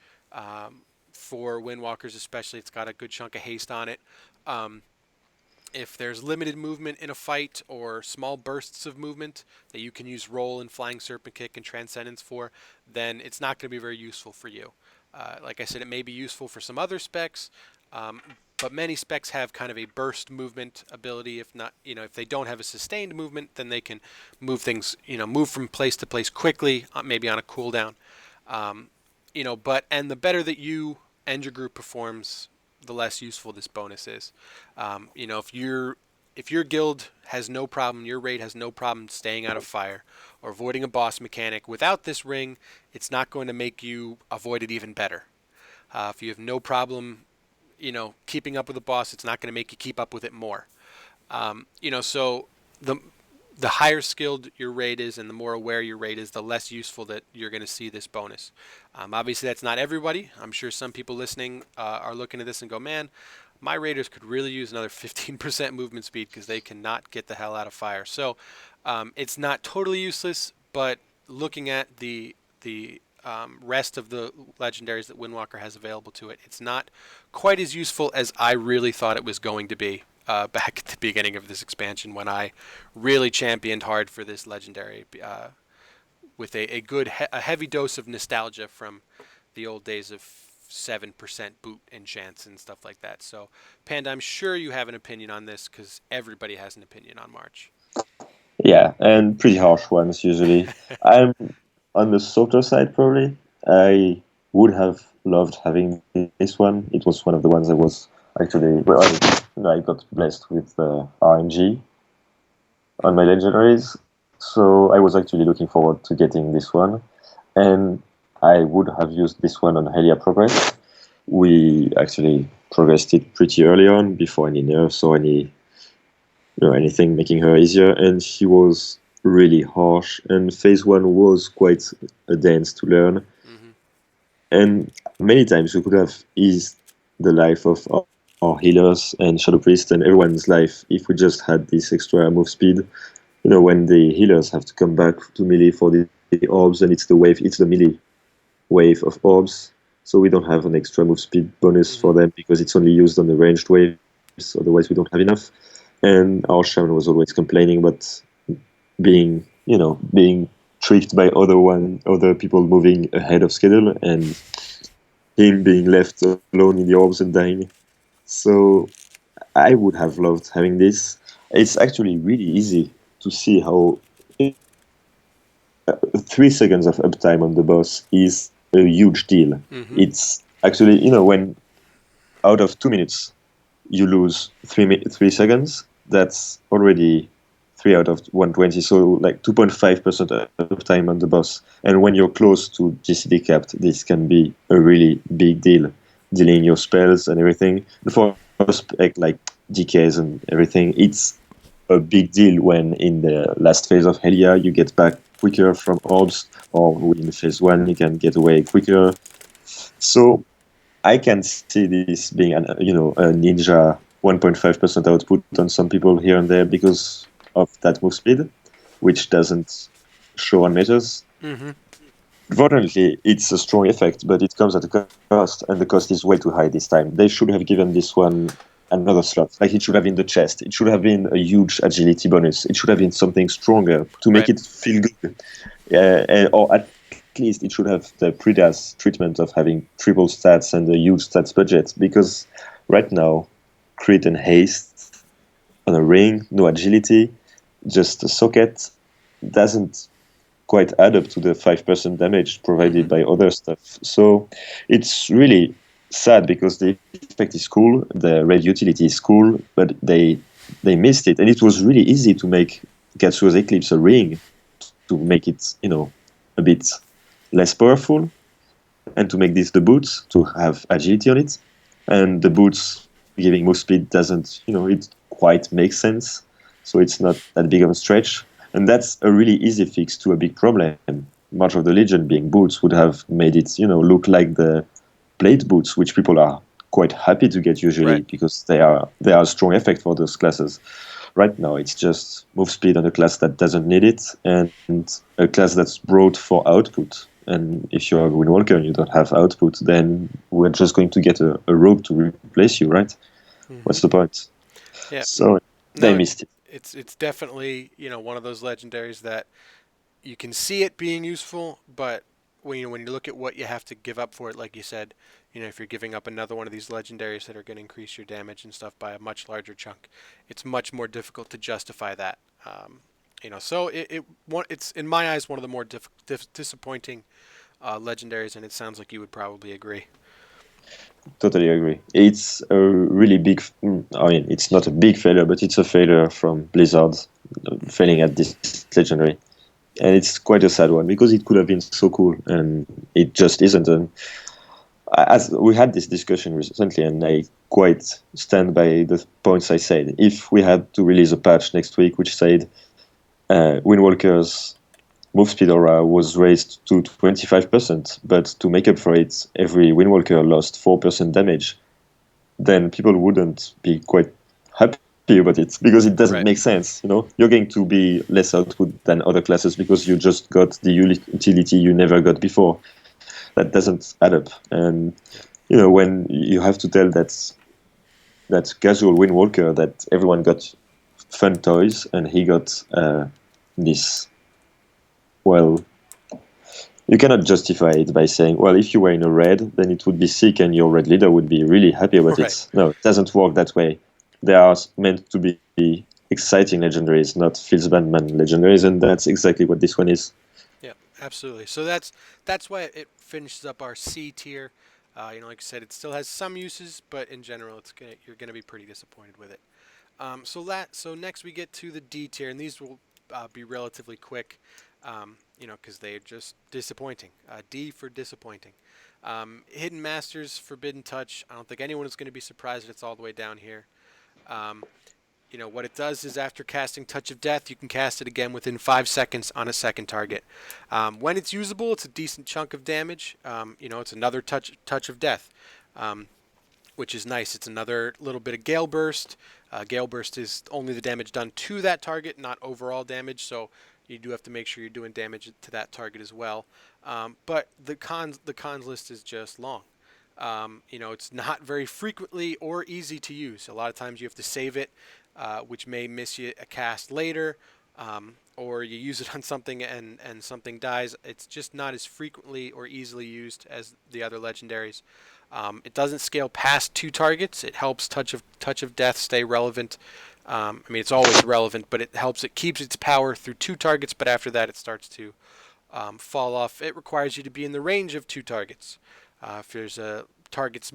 For Windwalkers especially, it's got a good chunk of haste on it. If there's limited movement in a fight or small bursts of movement that you can use roll and flying serpent kick and transcendence for, then it's not going to be very useful for you. Like I said, it may be useful for some other specs, but many specs have kind of a burst movement ability. If not, if they don't have a sustained movement, then they can move things, move from place to place quickly, maybe on a cooldown. And the better that you and your group performs, the less useful this bonus is. If your guild has no problem, your raid has no problem staying out of fire or avoiding a boss mechanic, without this ring, it's not going to make you avoid it even better. If you have no problem, keeping up with the boss, it's not going to make you keep up with it more. So the higher skilled your raid is and the more aware your raid is, the less useful that you're going to see this bonus. Obviously, that's not everybody. I'm sure some people listening are looking at this and go, man, my raiders could really use another 15% movement speed because they cannot get the hell out of fire. So it's not totally useless, but looking at the rest of the legendaries that Windwalker has available to it, it's not quite as useful as I really thought it was going to be. Back at the beginning of this expansion, when I really championed hard for this legendary with a heavy dose of nostalgia from the old days of 7% boot enchants and stuff like that. So, Panda, I'm sure you have an opinion on this because everybody has an opinion on March. Yeah, and pretty harsh ones usually. I'm on the softer side probably. I would have loved having this one. It was one of the ones I was actually, well, I got blessed with RNG on my legendaries, so I was actually looking forward to getting this one, and I would have used this one on Helia Progress. We actually progressed it pretty early on before any nerfs or anything making her easier, and she was really harsh, and phase one was quite a dance to learn. Mm-hmm. And many times we could have eased the life of our healers and Shadow Priest and everyone's life if we just had this extra move speed. When the healers have to come back to melee for the orbs, and it's the melee wave of orbs, so we don't have an extra move speed bonus for them because it's only used on the ranged wave. otherwise we don't have enough. And our shaman was always complaining about being tricked by other people moving ahead of schedule, and him being left alone in the orbs and dying. So I would have loved having this. It's actually really easy to see how 3 seconds of uptime on the boss is a huge deal. Mm-hmm. It's actually, when out of 2 minutes you lose 3 seconds, that's already 3 out of 120. So like 2.5% of time on the boss. And when you're close to GCD capped, this can be a really big deal, dealing your spells and everything. And for like DKs and everything, it's a big deal when in the last phase of Helia you get back quicker from orbs, or in phase 1 you can get away quicker. So I can see this being a ninja 1.5% output on some people here and there because of that move speed, which doesn't show on measures. Mm-hmm. Unfortunately, it's a strong effect, but it comes at a cost, and the cost is way too high this time. They should have given this one another slot. Like, it should have been the chest. It should have been a huge agility bonus. It should have been something stronger to make Right. it feel good. Or at least it should have the Pridas treatment of having triple stats and a huge stats budget, because right now, crit and haste on a ring, no agility, just a socket, doesn't quite add up to the 5% damage provided Mm-hmm. by other stuff. So it's really sad because the effect is cool, the red utility is cool, but they missed it. And it was really easy to make Katsuo's Eclipse a ring, to make it, a bit less powerful, and to make this the boots, to have agility on it. And the boots giving move speed doesn't, it quite makes sense. So it's not that big of a stretch. And that's a really easy fix to a big problem. March of the Legion being boots would have made it, look like the plate boots, which people are quite happy to get usually Right. because they are a strong effect for those classes. Right now, it's just move speed on a class that doesn't need it, and a class that's brought for output. And if you're a Windwalker and you don't have output, then we're just going to get a rogue to replace you, right? Mm-hmm. What's the point? Yeah. So they No, missed it. it's definitely one of those legendaries that you can see it being useful, but when you look at what you have to give up for it, like you said, if you're giving up another one of these legendaries that are going to increase your damage and stuff by a much larger chunk, it's much more difficult to justify that. So it's in my eyes one of the more disappointing legendaries, and it sounds like you would probably agree. Totally agree. It's a really big. I mean, it's not a big failure, but it's a failure from Blizzard, failing at this legendary, and it's quite a sad one because it could have been so cool, and it just isn't. And as we had this discussion recently, and I quite stand by the points I said. If we had to release a patch next week which said Windwalkers move speed aura was raised to 25%, but to make up for it, every Windwalker lost 4% damage, then people wouldn't be quite happy about it because it doesn't Right. make sense. You're going to be less output than other classes because you just got the utility you never got before. That doesn't add up. And Yeah. when you have to tell that casual Windwalker that everyone got fun toys and he got this, well, you cannot justify it by saying, well, if you were in a red, then it would be sick and your red leader would be really happy about Right. it. No, it doesn't work that way. They are meant to be exciting legendaries, not Filzbandman legendaries, and that's exactly what this one is. Yeah, absolutely. So that's why it finishes up our C tier. Like I said, it still has some uses, but in general, you're gonna be pretty disappointed with it. So next we get to the D tier, and these will be relatively quick, because they're just disappointing. D for disappointing. Hidden Masters, Forbidden Touch. I don't think anyone is going to be surprised that it's all the way down here. Um, what it does is after casting Touch of Death, you can cast it again within 5 seconds on a second target. When it's usable, it's a decent chunk of damage. It's another touch of Death. Which is nice. It's another little bit of Gale Burst. Gale Burst is only the damage done to that target, not overall damage, so you do have to make sure you're doing damage to that target as well. But the cons list is just long. It's not very frequently or easy to use. A lot of times you have to save it, which may miss you a cast later, or you use it on something and something dies. It's just not as frequently or easily used as the other legendaries. It doesn't scale past 2 targets. It helps Touch of Death stay relevant. It's always relevant, but it helps. It keeps its power through 2 targets, but after that, it starts to fall off. It requires you to be in the range of 2 targets. If there's targets,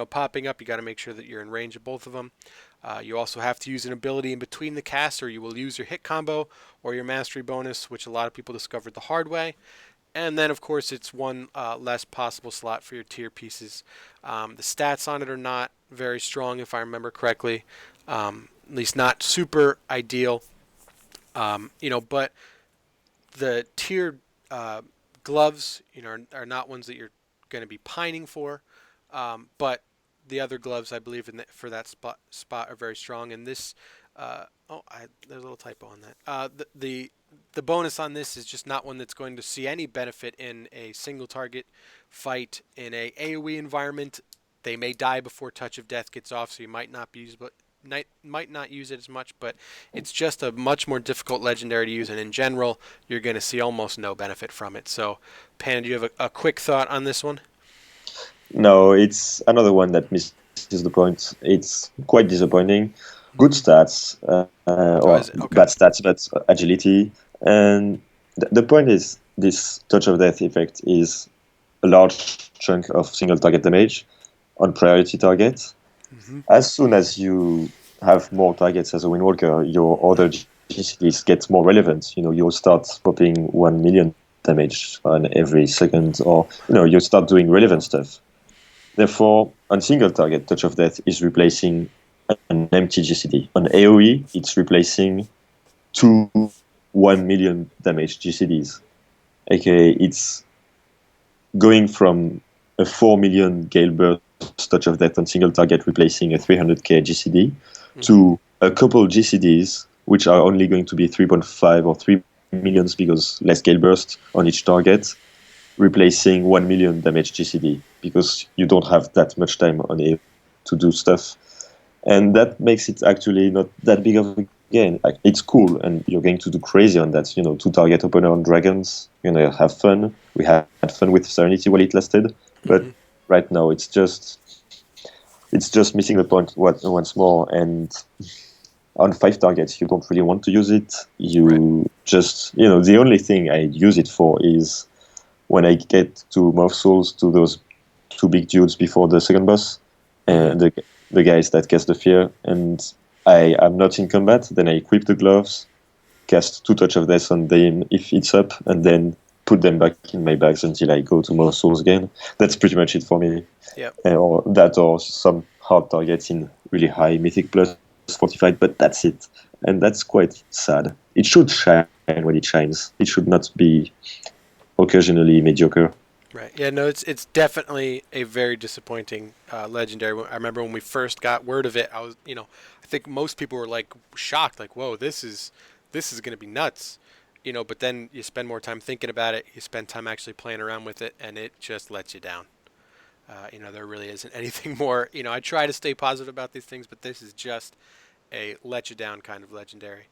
popping up, you got to make sure that you're in range of both of them. You also have to use an ability in between the casts, or you will lose your hit combo or your mastery bonus, which a lot of people discovered the hard way. And then, of course, it's one less possible slot for your tier pieces. The stats on it are not very strong, if I remember correctly. At least not super ideal. But the tiered gloves, are not ones that you're going to be pining for. But the other gloves, I believe, for that spot are very strong. And this, there's a little typo on that. The bonus on this is just not one that's going to see any benefit in a single target fight in a AOE environment. They may die before Touch of Death gets off, so you might not use it as much, but it's just a much more difficult legendary to use, and in general, you're going to see almost no benefit from it. So, Panda, do you have a quick thought on this one? No, it's another one that misses the point. It's quite disappointing. Good stats, Oh, or is it? Okay. bad stats, but agility. And the point is, this Touch of Death effect is a large chunk of single target damage on priority targets. Mm-hmm. As soon as you have more targets as a Windwalker, your other GCDs get more relevant. You'll start popping 1 million damage on every second, or you start doing relevant stuff. Therefore, on single target, Touch of Death is replacing an empty GCD. On AoE, it's replacing 2 1 million damage GCDs. Okay, it's going from a 4 million Gale Burst Touch of Death on single target replacing a 300k GCD to a couple GCDs, which are only going to be 3.5 or 3 millions because less Gale Burst on each target, replacing 1 million damage GCD because you don't have that much time on it to do stuff. And that makes it actually not that big of a gain. Like, it's cool, and you're going to do crazy on that. 2 target opener on dragons, have fun. We had fun with Serenity while it lasted, but right now it's just missing the point once more. And on 5 targets, you don't really want to use it. You just, the only thing I use it for is when I get to Morph Souls, to those 2 big dudes before the second boss, and the guys that cast the fear, and I am not in combat, then I equip the gloves, cast 2 Touch of Death on them if it's up, and then put them back in my bags until I go to Morph Souls again. That's pretty much it for me. Yep. Or that, or some hard targets in really high Mythic Plus fortified, but that's it. And that's quite sad. It should shine when it shines. It should not be occasionally mediocre. Right. Yeah. No. It's definitely a very disappointing legendary. I remember when we first got word of it, I think most people were like shocked, like, "Whoa, this is going to be nuts," But then you spend more time thinking about it. You spend time actually playing around with it, and it just lets you down. There really isn't anything more. I try to stay positive about these things, but this is just a let you down kind of legendary.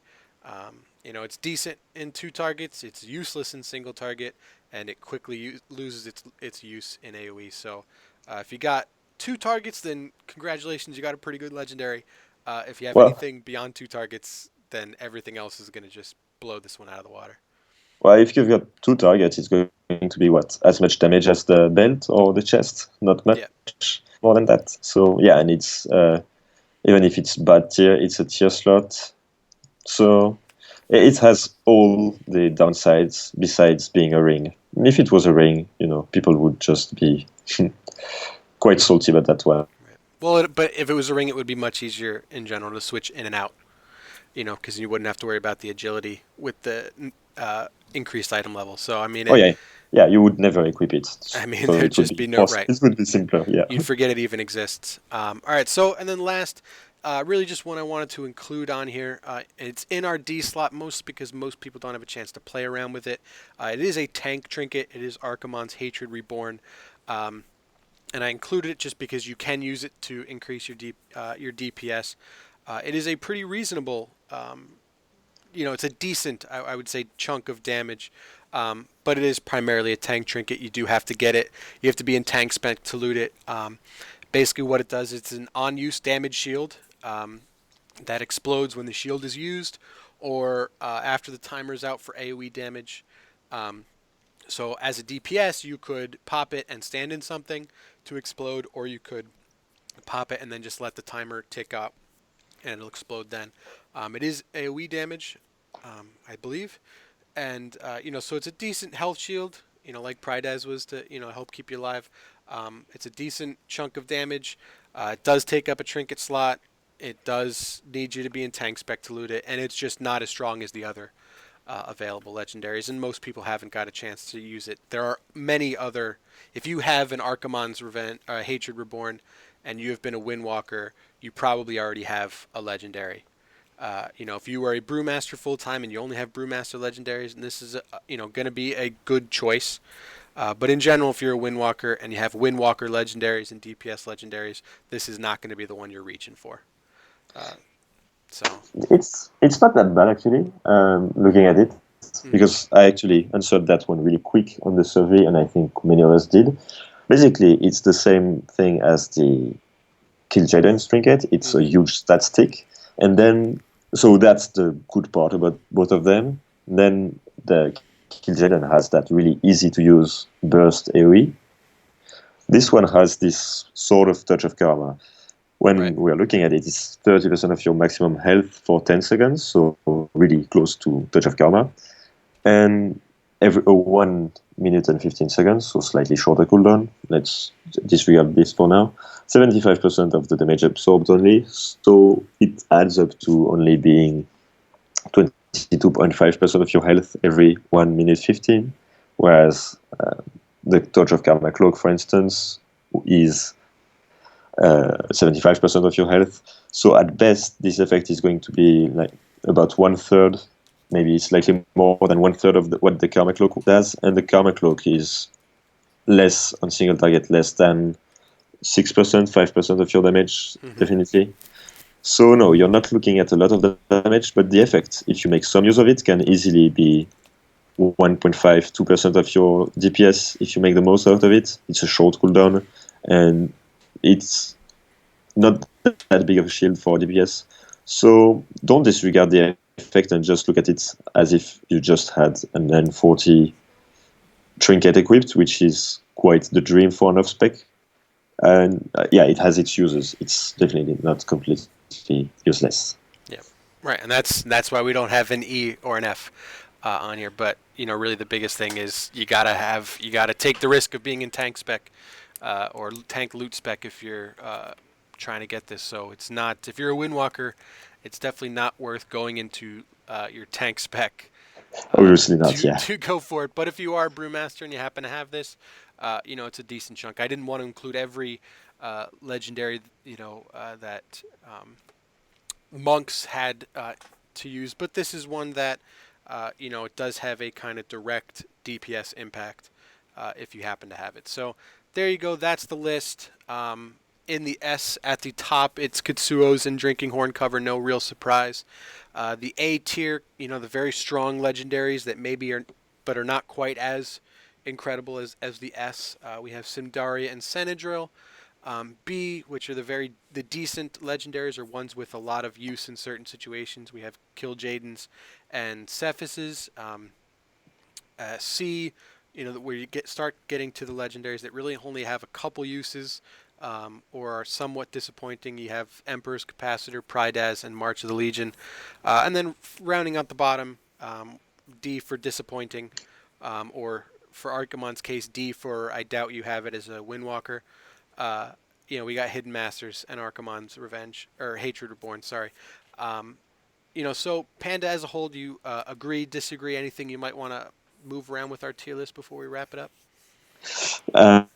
It's decent in 2 targets. It's useless in single target, and it quickly loses its use in AOE. So, if you got 2 targets, then congratulations, you got a pretty good legendary. If you have Well, anything beyond 2 targets, then everything else is going to just blow this one out of the water. well, if you've got 2 targets, it's going to be what? As much damage as the belt or the chest? Not much Yeah. more than that. So, yeah, and it's, even if it's bad tier, it's a tier slot. So, it has all the downsides besides being a ring. If it was a ring, people would just be quite salty about that one. Right. Well, but if it was a ring, it would be much easier in general to switch in and out. Because you wouldn't have to worry about the agility with the increased item level. So Oh, yeah. Yeah, you would never equip it. So there'd it would just be be no possible. right. It would be simpler, yeah. You'd forget it even exists. All right. So and then last, really just one I wanted to include on here. It's in our D slot most because most people don't have a chance to play around with it. It is a tank trinket. It is Archimonde's Hatred Reborn. and I included it just because you can use it to increase your DPS. It is a pretty reasonable, it's a decent, I would say, chunk of damage. But it is primarily a tank trinket. You do have to get it. You have to be in tank spec to loot it. Basically, what it does, it's an on-use damage shield that explodes when the shield is used, or after the timer is out for AoE damage. So as a DPS, you could pop it and stand in something to explode, or you could pop it and then just let the timer tick up and it'll explode then. It is AoE damage, I believe, and so it's a decent health shield. Like Pridaz was to help keep you alive. It's a decent chunk of damage. It does take up a trinket slot. It does need you to be in tank spec to loot it, and it's just not as strong as the other available legendaries, and most people haven't got a chance to use it. There are many other. If you have an Archimonde's Hatred Reborn, and you have been a Windwalker, you probably already have a legendary. If you are a Brewmaster full time and you only have Brewmaster legendaries, and this is going to be a good choice. But in general, if you're a Windwalker and you have Windwalker legendaries and DPS legendaries, this is not going to be the one you're reaching for. So it's not that bad actually. Looking at it, because I actually answered that one really quick on the survey, and I think many of us did. Basically, it's the same thing as the Kill Jaden's trinket. It's a huge stat stick, and then so that's the good part about both of them. Then the Kill Jaden has that really easy to use burst AoE. This one has this sort of touch of karma. When we are looking at it, it's 30% of your maximum health for 10 seconds, so really close to touch of karma. And every 1 minute and 15 seconds, so slightly shorter cooldown. Let's disregard this for now. 75% of the damage absorbed only, so it adds up to only being 22.5% of your health every 1 minute 15, whereas the Touch of Karma Cloak, for instance, is 75% of your health. So at best, this effect is going to be like about 1/3, maybe slightly more than 1/3 of what the Karma Cloak does, and the Karma Cloak is less on single target, less than 6%, 5% of your damage, definitely. So no, you're not looking at a lot of damage, but the effect, if you make some use of it, can easily be 1.5, 2% of your DPS if you make the most out of it. It's a short cooldown, and it's not that big of a shield for DPS. So don't disregard the effect and just look at it as if you just had an N40 trinket equipped, which is quite the dream for an off-spec. And it has its uses. It's definitely not completely useless. Yeah, right, and that's why we don't have an E or an F on here. But really the biggest thing is you gotta take the risk of being in tank spec or tank loot spec if you're trying to get this. So it's not, if you're a Windwalker, it's definitely not worth going into your tank spec. Obviously not, to go for it. But if you are a Brewmaster and you happen to have this, it's a decent chunk. I didn't want to include every legendary, that monks had to use, but this is one that, it does have a kind of direct DPS impact if you happen to have it. So there you go. That's the list. In the S at the top, it's Kitsuo's and Drinking Horn cover. No real surprise. The A tier, the very strong legendaries that maybe are not quite as incredible as the S. We have Simdaria and Senedril. B, which are the decent legendaries, or ones with a lot of use in certain situations. We have Kill Jaden's and Sephus's. C, where you start getting to the legendaries that really only have a couple uses, or are somewhat disappointing. You have Emperor's Capacitor, Pridaz, and March of the Legion. And then rounding out the bottom, D for disappointing, or for Archimonde's case, D for I doubt you have it as a Windwalker. We got Hidden Masters and Archimonde's Revenge, or Hatred Reborn, sorry. So Panda as a whole, do you agree, disagree, anything you might want to move around with our tier list before we wrap it up? I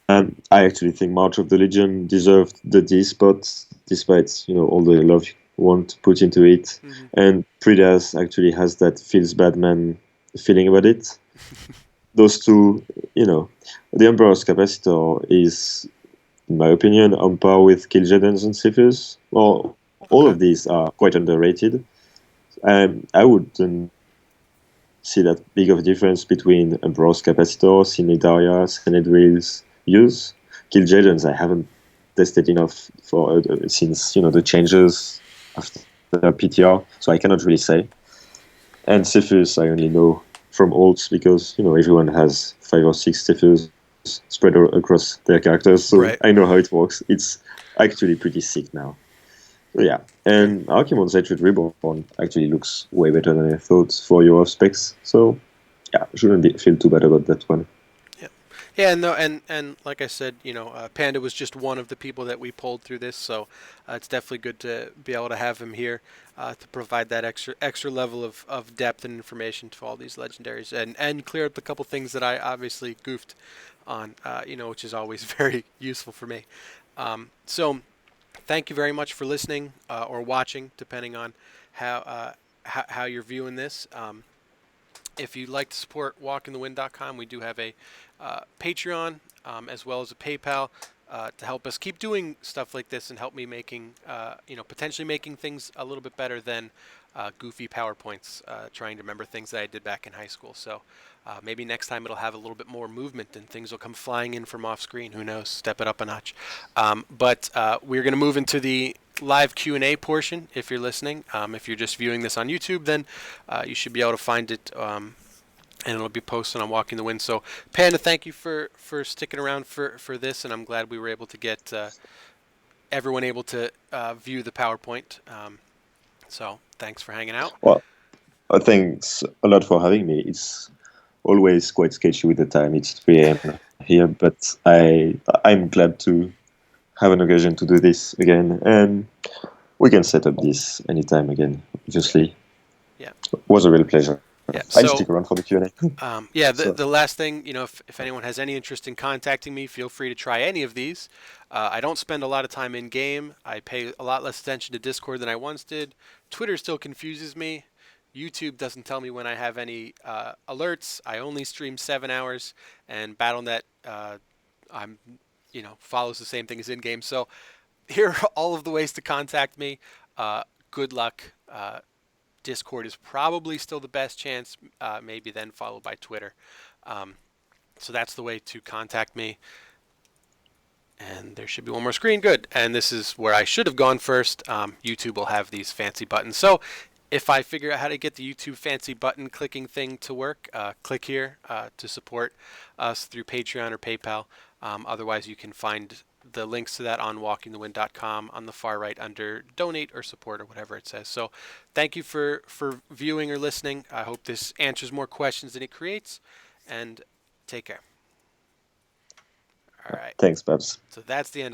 actually think March of the Legion deserved the D spot, despite all the love you want to put into it. And Pridaz actually has that feels bad man feeling about it. Those two, the Emperor's Capacitor is in my opinion, on par with Kil'jaedons and Sephus. Well, all Okay. of these are quite underrated. I wouldn't see that big of a difference between a Bros Capacitor, Cinedaria, Senedril's use. Kil'jaedons I haven't tested enough for since the changes after PTR, so I cannot really say. And Sephus I only know from alts because everyone has 5 or 6 Sephus spread across their characters, so Right. I know how it works. It's actually pretty sick now. So yeah, Fair. and Archimon's Hatred Reborn actually looks way better than I thought for your specs. So yeah, shouldn't feel too bad about that one. Yeah, yeah, no, and like I said, Panda was just one of the people that we pulled through this, so it's definitely good to be able to have him here to provide that extra level of depth and information to all these legendaries, and clear up a couple things that I obviously goofed on, which is always very useful for me. So thank you very much for listening or watching, depending on how how you're viewing this. If you'd like to support walkinthewind.com, we do have a Patreon as well as a PayPal to help us keep doing stuff like this and help me making, potentially making things a little bit better than goofy PowerPoints, trying to remember things that I did back in high school. So maybe next time it'll have a little bit more movement and things will come flying in from off screen. Who knows? Step it up a notch. But we're going to move into the live Q&A portion if you're listening. If you're just viewing this on YouTube, then you should be able to find it, and it'll be posted on Walking the Wind. So, Panda, thank you for sticking around for this, and I'm glad we were able to get everyone able to view the PowerPoint. So, thanks for hanging out. Well, thanks a lot for having me. It's always quite sketchy with the time. It's 3 a.m. here, but I'm glad to have an occasion to do this again, and we can set up this anytime again. Yeah, Obviously, yeah, it was a real pleasure. yeah. I'll stick So, around for the Q&A. yeah, the, So the last thing, if anyone has any interest in contacting me, feel free to try any of these. I don't spend a lot of time in game. I pay a lot less attention to Discord than I once did. Twitter still confuses me. YouTube doesn't tell me when I have any alerts. I only stream 7 hours, and BattleNet, I'm, follows the same thing as in game. So here are all of the ways to contact me. Good luck. Discord is probably still the best chance, maybe then followed by Twitter. Um, so that's the way to contact me. And there should be one more screen. Good. And this is where I should have gone first. YouTube will have these fancy buttons. So if I figure out how to get the YouTube fancy button clicking thing to work, click here to support us through Patreon or PayPal. Otherwise, you can find the links to that on walkingthewind.com on the far right under donate or support or whatever it says. So thank you for viewing or listening. I hope this answers more questions than it creates. And take care. All right. thanks, Babs. So that's the end.